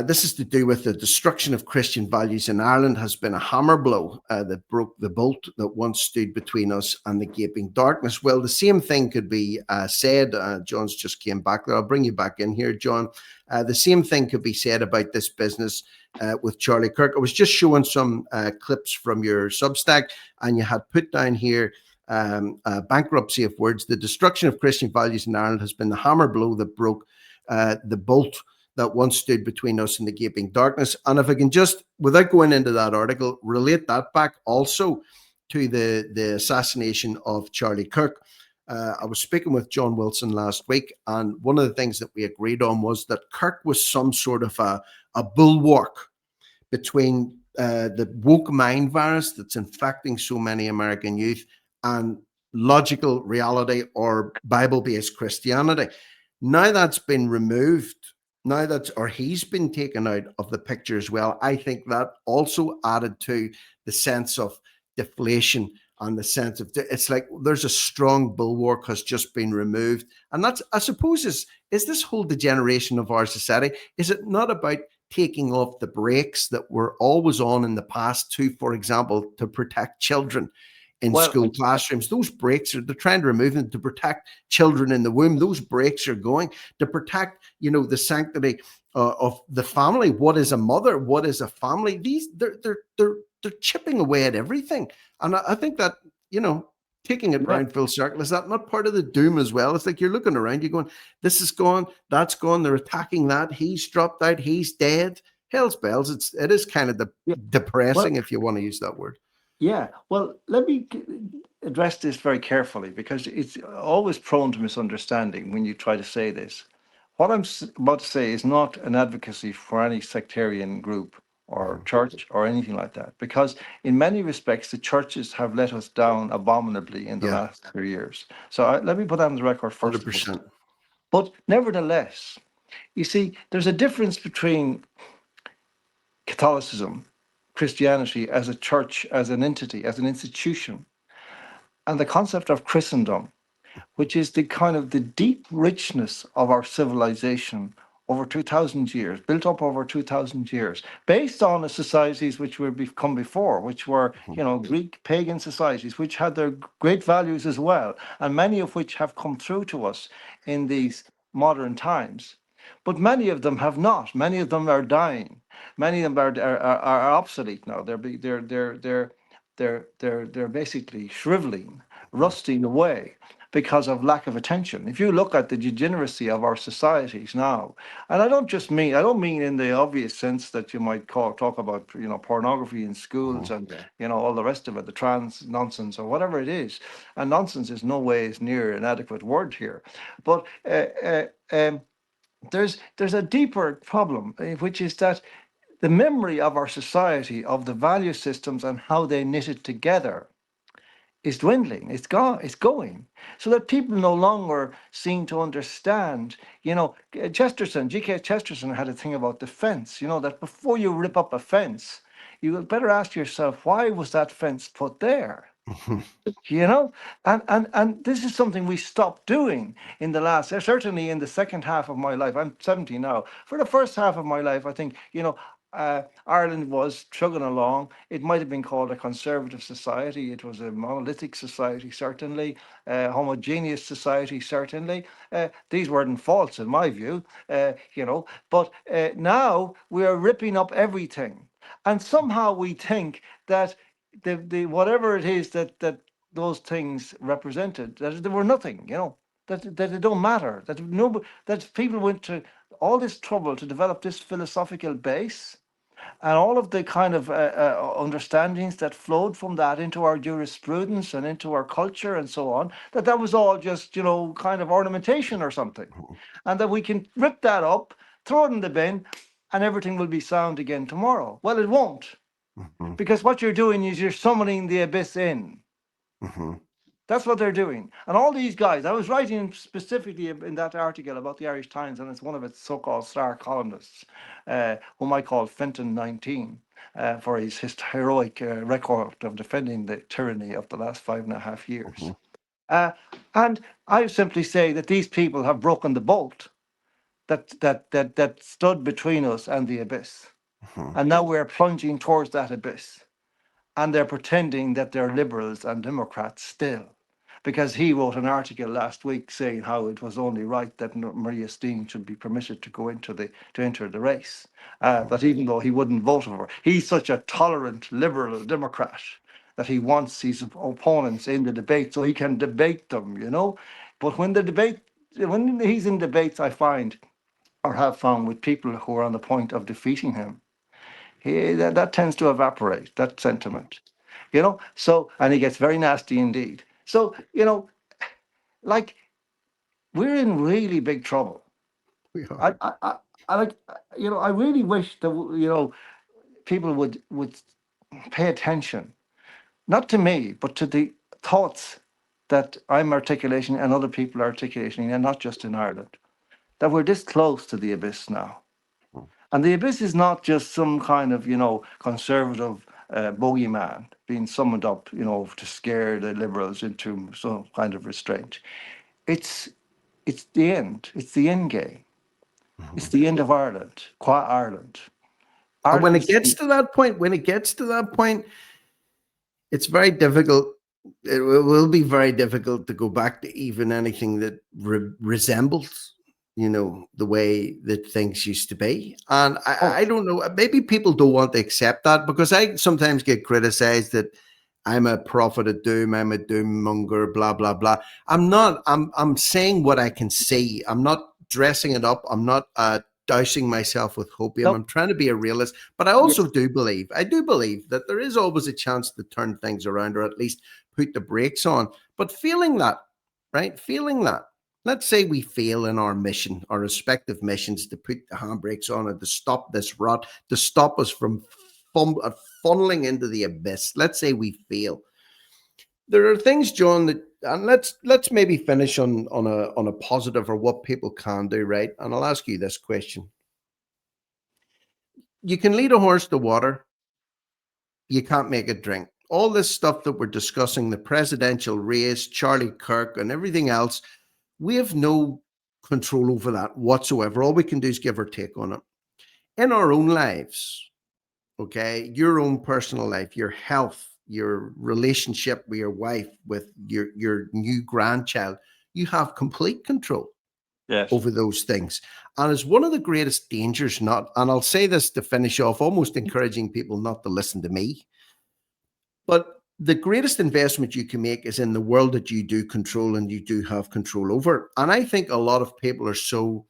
This is to do with the destruction of Christian values in Ireland has been a hammer blow that broke the bolt that once stood between us and the gaping darkness. Well, the same thing could be said. John's just came back there. I'll bring you back in here, John. The same thing could be said about this business with Charlie Kirk. I was just showing some clips from your Substack, and you had put down here, bankruptcy of words. The destruction of Christian values in Ireland has been the hammer blow that broke the bolt that once stood between us and the gaping darkness. And if I can just, without going into that article, relate that back also to the assassination of Charlie Kirk. I was speaking with John Wilson last week, and one of the things that we agreed on was that Kirk was some sort of a bulwark between the woke mind virus that's infecting so many American youth and logical reality or Bible-based Christianity. Now that's been removed, now that's, or he's been taken out of the picture as well, I think that also added to the sense of deflation and the sense of, it's like there's a strong bulwark has just been removed. And that's, I suppose, is this whole degeneration of our society, is it not about taking off the brakes that were always on in the past to, for example, to protect children in school classrooms? Those brakes are, they're trying to remove them to protect children in the womb. Those brakes are going to protect, you know, the sanctity of the family. What is a mother? What is a family? These they're chipping away at everything, and I think that, you know, taking it Yeah. round full circle, is that not part of the doom as well? It's like you're looking around, you're going, this is gone, that's gone, they're attacking that, he's dropped out, he's dead. Hell's bells. It is kind of Yeah. Well, depressing, if you want to use that word. yeah. Well, let me address this very carefully because it's always prone to misunderstanding when you try to say this. What I'm about to say is not an advocacy for any sectarian group or Mhm. church or anything like that, because in many respects, the churches have let us down abominably in the Yeah, last 3 years. So let me put that on the record first of all. 100%. But nevertheless, you see, there's a difference between Catholicism, Christianity as a church, as an entity, as an institution, and the concept of Christendom, which is the kind of the deep richness of our civilization over 2,000 years, built up over 2,000 years, based on the societies which were come before, which were, Mhm. Greek pagan societies, which had their great values as well, and many of which have come through to us in these modern times. But many of them have not. Many of them are dying. Many of them are obsolete now. They're basically shriveling, rusting away because of lack of attention. If you look at the degeneracy of our societies now, and I don't mean in the obvious sense that you might talk about, pornography in schools Mhm. and, all the rest of it, the trans nonsense or whatever it is. And nonsense is no ways near an adequate word here. But there's a deeper problem, which is that the memory of our society, of the value systems and how they knitted together, is dwindling. It's gone. It's going. So that people no longer seem to understand. G.K. Chesterton had a thing about the fence. That before you rip up a fence, you had better ask yourself, why was that fence put there? Mhm. you know and this is something we stopped doing in the last, certainly in the second half of my life. I'm 70 now. For the first half of my life, I think, Ireland was chugging along. It might have been called a conservative society. It was a monolithic society, certainly, homogeneous society, certainly. These weren't faults in my view, but now we are ripping up everything, and somehow we think that the whatever it is that those things represented, that they were nothing, that it don't matter, that people went to all this trouble to develop this philosophical base and all of the kind of understandings that flowed from that into our jurisprudence and into our culture and so on, that was all just, kind of ornamentation or something, and that we can rip that up, throw it in the bin, and everything will be sound again tomorrow. Well, it won't, Mhm. because what you're doing is you're summoning the abyss in. Mhm. That's what they're doing. And all these guys, I was writing specifically in that article about the Irish Times, and it's one of its so-called star columnists, whom I call Fenton 19, for his heroic record of defending the tyranny of the last 5.5 years. Mhm. Uh, and I simply say that these people have broken the bolt that stood between us and the abyss. Mhm. And now we're plunging towards that abyss. And they're pretending that they're liberals and Democrats still, because he wrote an article last week saying how it was only right that Maria Steen should be permitted to go into to enter the race. That even though he wouldn't vote for her, he's such a tolerant liberal Democrat that he wants his opponents in the debate so he can debate them. But when he's in debates, I find, or have found, with people who are on the point of defeating him, that tends to evaporate, that sentiment, so, and he gets very nasty indeed. So, like, we're in really big trouble. We are. I like, I really wish that, people would pay attention, not to me, but to the thoughts that I'm articulating and other people are articulating, and not just in Ireland, that we're this close to the abyss now. And the abyss is not just some kind of, conservative bogeyman being summoned up, to scare the liberals into some kind of restraint. It's it's the end. It's the end game. It's Mhm. the end of Ireland. Qua Ireland. And when it Ireland's gets to that point, it's very difficult. It will be very difficult to go back to even anything that resembles, the way that things used to be. And I oh don't know, maybe people don't want to accept that, because I sometimes get criticized that I'm a prophet of doom, I'm a doom monger, blah, blah, blah. I'm not, I'm saying what I can see. I'm not dressing it up. I'm not dousing myself with hopium. No, I'm trying to be a realist, but yes, I do believe that there is always a chance to turn things around or at least put the brakes on. But feeling that, right? Feeling that. Let's say we fail in our mission, our respective missions, to put the handbrakes on and to stop this rot, to stop us from funneling into the abyss. Let's say we fail. There are things, John, that, and let's maybe finish on a positive or what people can do, right? And I'll ask you this question: you can lead a horse to water, you can't make it drink. All this stuff that we're discussing, the presidential race, Charlie Kirk, and everything else, we have no control over that whatsoever. All we can do is give our take on it in our own lives. Okay, your own personal life, your health, your relationship with your wife, with your new grandchild, you have complete control yes. over those things. And it's one of the greatest dangers, not, and I'll say this to finish off, almost encouraging people not to listen to me, but the greatest investment you can make is in the world that you do control and you do have control over. And I think a lot of people are so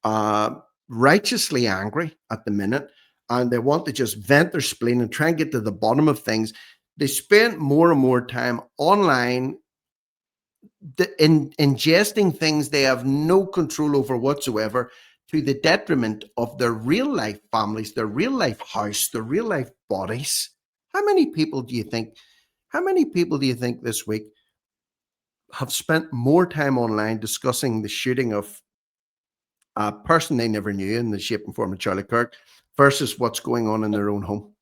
uh, righteously angry at the minute, and they want to just vent their spleen and try and get to the bottom of things. They spend more and more time online in ingesting things they have no control over whatsoever, to the detriment of their real life families, their real life house, their real life bodies. How many people do you think? How many people do you think this week have spent more time online discussing the shooting of a person they never knew in the shape and form of Charlie Kirk versus what's going on in their own home?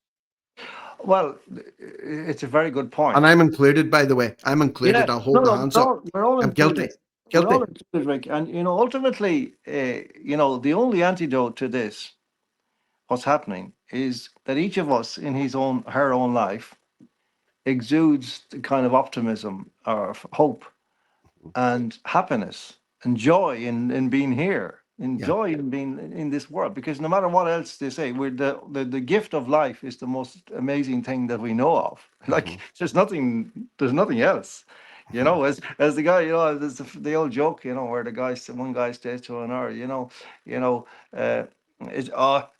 Well, it's a very good And point. I'm included, by the way. I'm included. Yeah, I'll hold no, the no, hands up. we're all I'm guilty. included. We're Guilty. all included, Rick. And ultimately, the only antidote to this, what's happening, is that each of us in his own, her own life, exudes the kind of optimism or hope and happiness and joy in being here, in Yeah. joy in being in this world. Because no matter what else they say, we're the gift of life is the most amazing thing that we know of. Like Mhm. there's nothing else. As the guy, there's the old joke, where one guy says to another, you know,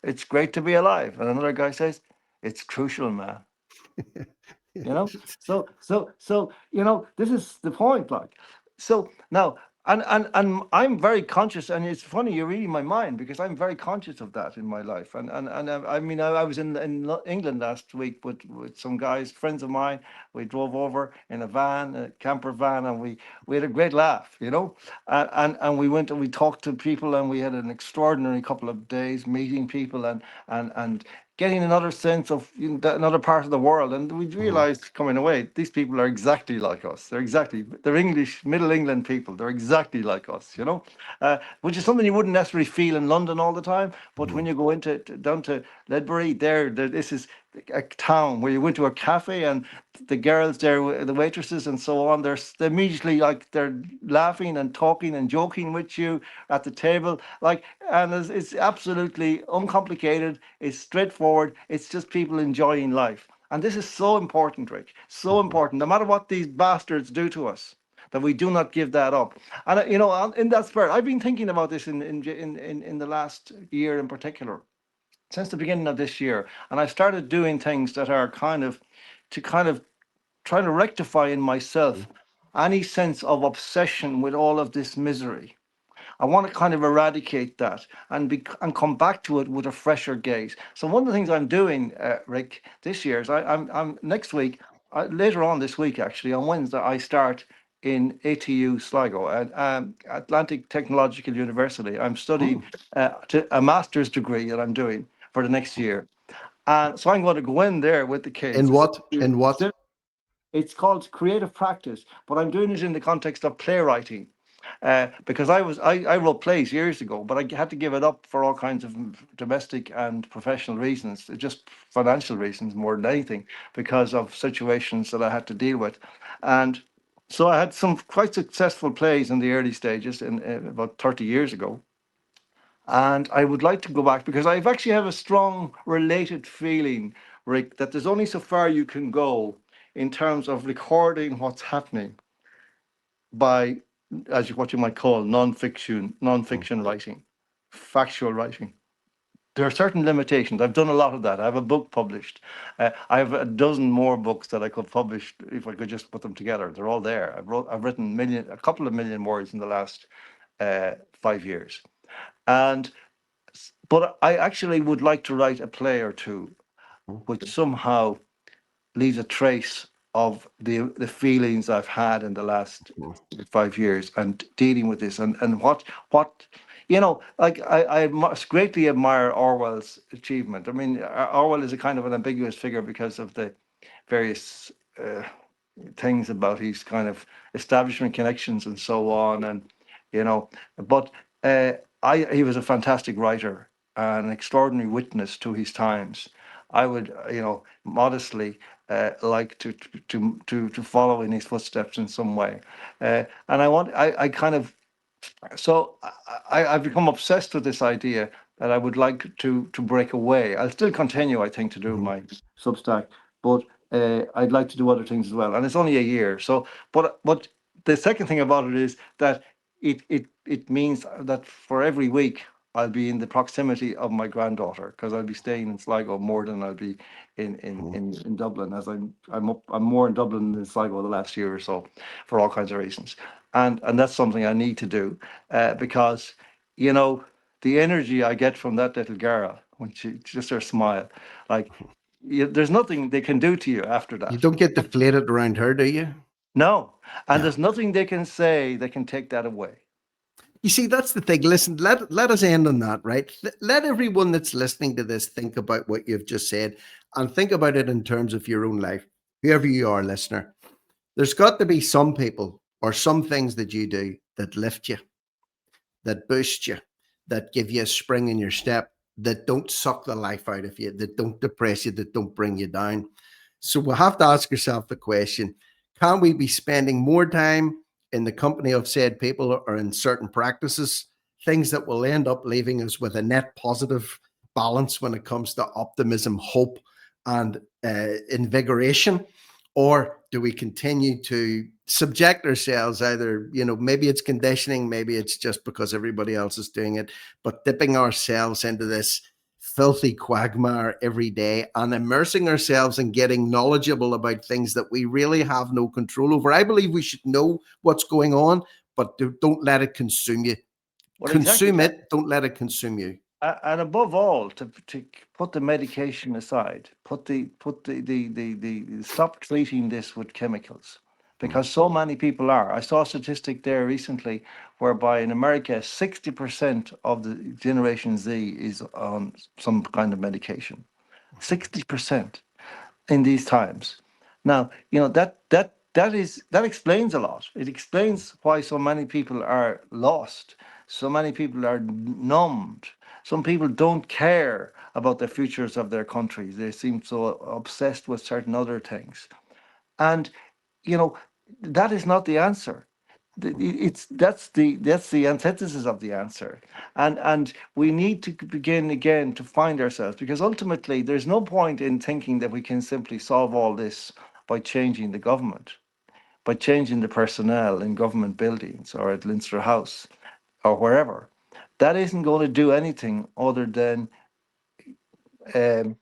it's great to be alive, and another guy says, it's crucial, man. This is the point, like. So now, and I'm very conscious, and it's funny you're reading my mind, because I'm very conscious of that in my life. I mean, I was in England last week with some guys, friends of mine. We drove over in a van, a camper van, and we had a great laugh, and we went and we talked to people, and we had an extraordinary couple of days meeting people, and getting another sense of another part of the world. And we Mhm. realized coming away, these people are exactly like us. They're English, Middle England people. They're exactly like us, which is something you wouldn't necessarily feel in London all the time. But when Mhm. you go down to Ledbury, this is a town where you went to a cafe, and the girls there, the waitresses and so on, they're immediately, like, they're laughing and talking and joking with you at the table, like, and it's absolutely uncomplicated. It's straightforward. It's just people enjoying life, and this is so important, Rick. So Mhm. important. No matter what these bastards do to us, that we do not give that up. And in that spirit, I've been thinking about this in the last year in particular, since the beginning of this year, and I started doing things that are kind of trying to rectify in myself any sense of obsession with all of this misery. I want to kind of eradicate that and come back to it with a fresher gaze. So one of the things I'm doing, Rick, this year is I'm next week, later on this week actually, on Wednesday, I start in ATU Sligo at Atlantic Technological University. I'm studying Mm. to a master's degree that I'm doing for the next year. And so I'm going to go in there with the kids. In what? In what? It's called creative practice, but I'm doing it in the context of playwriting, because I wrote plays years ago, but I had to give it up for all kinds of domestic and professional reasons, just financial reasons more than anything, because of situations that I had to deal with, and so I had some quite successful plays in the early stages, in about 30 years ago. And I would like to go back because I've actually have a strong related feeling, Rick, that there's only so far you can go in terms of recording what's happening by, what you might call non-fiction writing, factual writing. There are certain limitations. I've done a lot of that. I have a book published. I have a dozen more books that I could publish if I could just put them together. They're all there. I've written a couple of million words in the last 5 years, and but I actually would like to write a play or two, which somehow leaves a trace of the feelings I've had in the last 5 years and dealing with this, and what like I greatly admire Orwell's achievement. I mean, Orwell is a kind of an ambiguous figure because of the various things about his kind of establishment connections and so on, and but he was a fantastic writer and an extraordinary witness to his times. I would, modestly like to follow in his footsteps in some way, and I kind of, so I've become obsessed with this idea that I would like to break away. I'll still continue, I think, to do my Substack, but I'd like to do other things as well. And it's only a year, so but the second thing about it is that it means that for every week I'll be in the proximity of my granddaughter, because I'll be staying in Sligo more than I'll be in Dublin, as I'm more in Dublin than Sligo the last year or so, for all kinds of reasons. And that's something I need to do, because the energy I get from that little girl when she just her smile, like, there's nothing they can do to you after You that. don't get deflated around her, do you? No, and No. there's nothing they can say that can take that away. You see, that's the thing. Listen, let us end on that, right? Let everyone that's listening to this think about what you've just said, and think about it in terms of your own life. Whoever you are, listener, there's got to be some people or some things that you do that lift you, that boost you, that give you a spring in your step, that don't suck the life out of you, that don't depress you, that don't bring you down. So we'll have to ask yourself the question, can we be spending more time in the company of said people or in certain practices, things that will end up leaving us with a net positive balance when it comes to optimism, hope, and invigoration? Or do we continue to subject ourselves, either, maybe it's conditioning, maybe it's just because everybody else is doing it, but dipping ourselves into this filthy quagmire every day and immersing ourselves and getting knowledgeable about things that we really have no control over? I believe we should know what's going on, but don't let it consume you. Well, exactly. Consume it, don't let it consume you. And above all, to put the medication aside, stop treating this with chemicals, because so many people are. I saw a statistic there recently whereby in America 60% of the Generation Z is on some kind of medication. 60% in these times. Now, that explains a lot. It explains why so many people are lost. So many people are numbed. Some people don't care about the futures of their countries. They seem so obsessed with certain other things. And you know, that is not the answer. It's that's the antithesis of the answer. And we need to begin again to find ourselves, because ultimately there's no point in thinking that we can simply solve all this by changing the government, by changing the personnel in government buildings or at Leinster House or wherever. That isn't going to do anything other than um,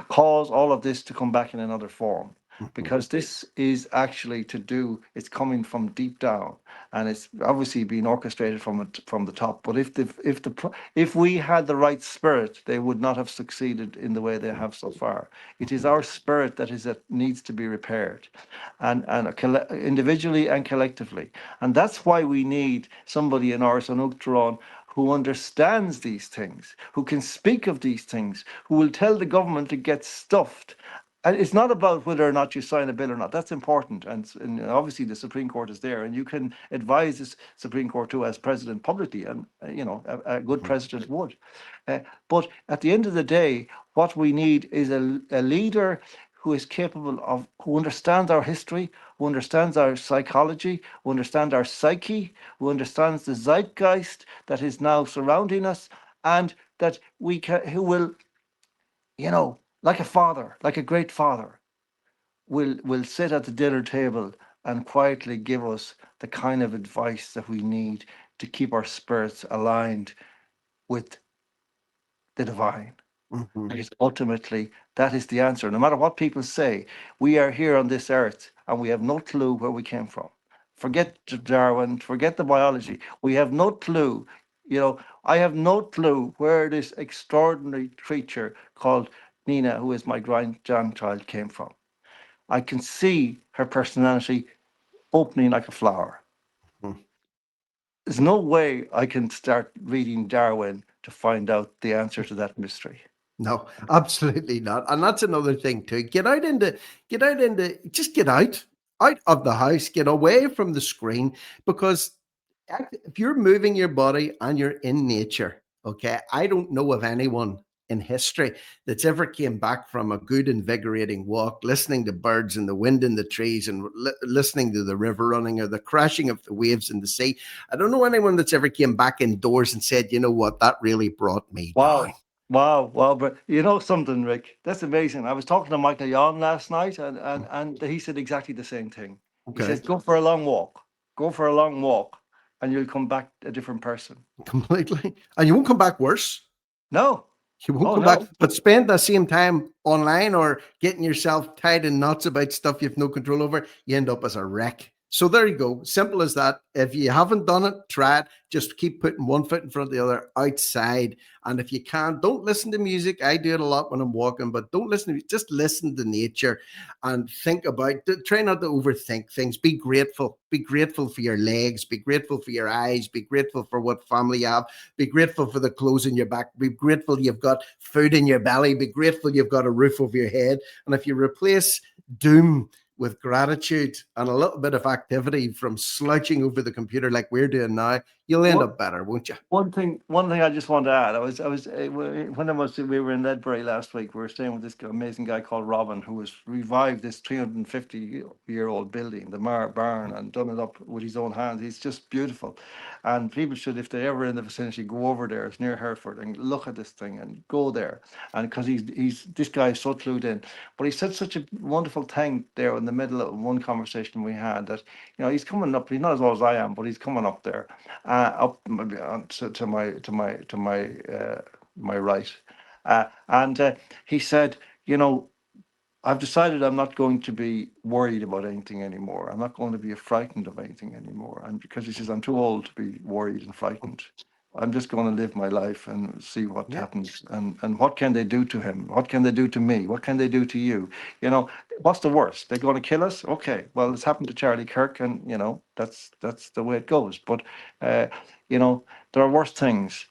cause all of this to come back in another form, because this is actually it's coming from deep down, and it's obviously being orchestrated from the top. But if we had the right spirit, they would not have succeeded in the way they have so far. It is our spirit that needs to be repaired, and individually and collectively. And that's why we need somebody in Ars an who understands these things, who can speak of these things, who will tell the government to get stuffed. And it's not about whether or not you sign a bill or not. That's important. And obviously the Supreme Court is there, and you can advise the Supreme Court too as president publicly, and a good president would. But at the end of the day, what we need is a leader who is capable of, who understands our history, who understands our psychology, who understands our psyche, who understands the zeitgeist that is now surrounding us, and that who will, like a father, like a great father, will sit at the dinner table and quietly give us the kind of advice that we need to keep our spirits aligned with the divine. Mhm. Because ultimately, that is the answer. No matter what people say, we are here on this earth and we have no clue where we came from. Forget Darwin, forget the biology. We have no clue. I have no clue where this extraordinary creature called Nina, who is my grandchild, came from. I can see her personality opening like a flower. Mhm. There's no way I can start reading Darwin to find out the answer to that mystery. No, absolutely not. And that's another thing too. Just out of the house, get away from the screen, because if you're moving your body and you're in nature, okay, I don't know of anyone in history that's ever came back from a good invigorating walk, listening to birds and the wind in the trees and listening to the river running or the crashing of the waves in the sea. I don't know anyone that's ever came back indoors and said, you know what, that really brought me down. Wow. Wow. But you know something, Rick? That's amazing. I was talking to Michael Yon last night, and he said exactly the same thing. He Okay. says, go for a long walk. Go for a long walk, and you'll come back a different person. Completely. And you won't come back worse. No. You won't Oh, come back, no. but spend the same time online or getting yourself tied in knots about stuff you've no control over, you end up as a wreck. So there you go. Simple as that. If you haven't done it, try it. Just keep putting one foot in front of the other outside. And if you can, don't listen to music. I do it a lot when I'm walking, but don't listen to, just listen to nature and think about, try not to overthink things. Be grateful. Be grateful for your legs. Be grateful for your eyes. Be grateful for what family you have. Be grateful for the clothes in your back. Be grateful you've got food in your belly. Be grateful you've got a roof over your head. And if you replace doom with gratitude and a little bit of activity from slouching over the computer like we're doing now, you'll end What? up better, won't you? One thing I just want to add. We were in Ledbury last week. We were staying with this amazing guy called Robin, who has revived this 350-year-old building, the Barn, and done it up with his own hands. He's just beautiful, and people should, if they're ever in the vicinity, go over there. It's near Hereford, and look at this thing and go there. And because he's this guy is so clued in, but he said such a wonderful thing there in the middle of one conversation we had, that he's coming up. He's not as old as I am, but he's coming up there, up maybe to my right, and he said, I've decided I'm not going to be worried about anything anymore. I'm not going to be frightened of anything anymore. And because he says I'm too old to be worried and frightened, I'm just going to live my life and see what Yeah. happens. And what can they do to him? What can they do to me? What can they do to you? What's the worst? They're going to kill us? Okay, well, it's happened to Charlie Kirk, and that's the way it goes. But there are worse things,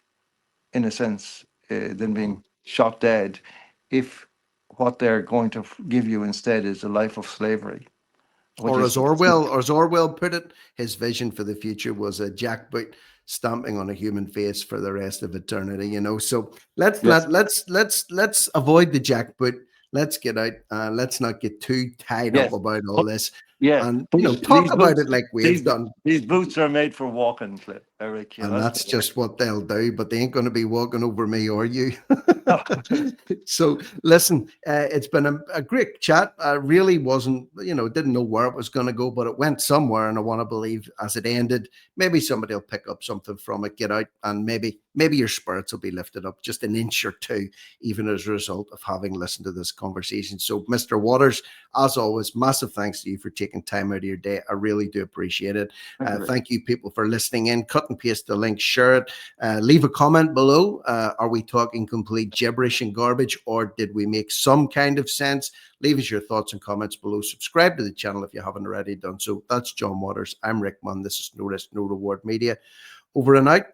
in a sense, than being shot dead, if what they're going to give you instead is a life of slavery, which Or is as Orwell put it, his vision for the future was a jackboot stamping on a human face for the rest of eternity. So let's yes, not let's avoid the jackboot. Let's get out. Let's not get too tied up yes, about all but this, yeah, and these talk these about boots it like we've these done. these boots are made for walking, Cliff, Eric. And That's that's what they just what they'll do, but they ain't going to be walking over me or you. are. So listen, it's been a great chat. I really didn't know where it was going to go, but it went somewhere. And I want to believe as it ended, maybe somebody will pick up something from it, get out, and maybe your spirits will be lifted up just an inch or two, even as a result of having listened to this conversation. So Mr. Waters, as always, massive thanks to you for taking time out of your day. I really do appreciate it. Thank you, Rick. Thank you, people, for listening in. Cut and paste the link, share it. Leave a comment below. Are we talking complete gibberish and garbage, or did we make some kind of sense? Leave us your thoughts and comments below. Subscribe to the channel if you haven't already done so. That's John Waters. I'm Rick Munn. This is No Risk, No Reward Media. Over and out.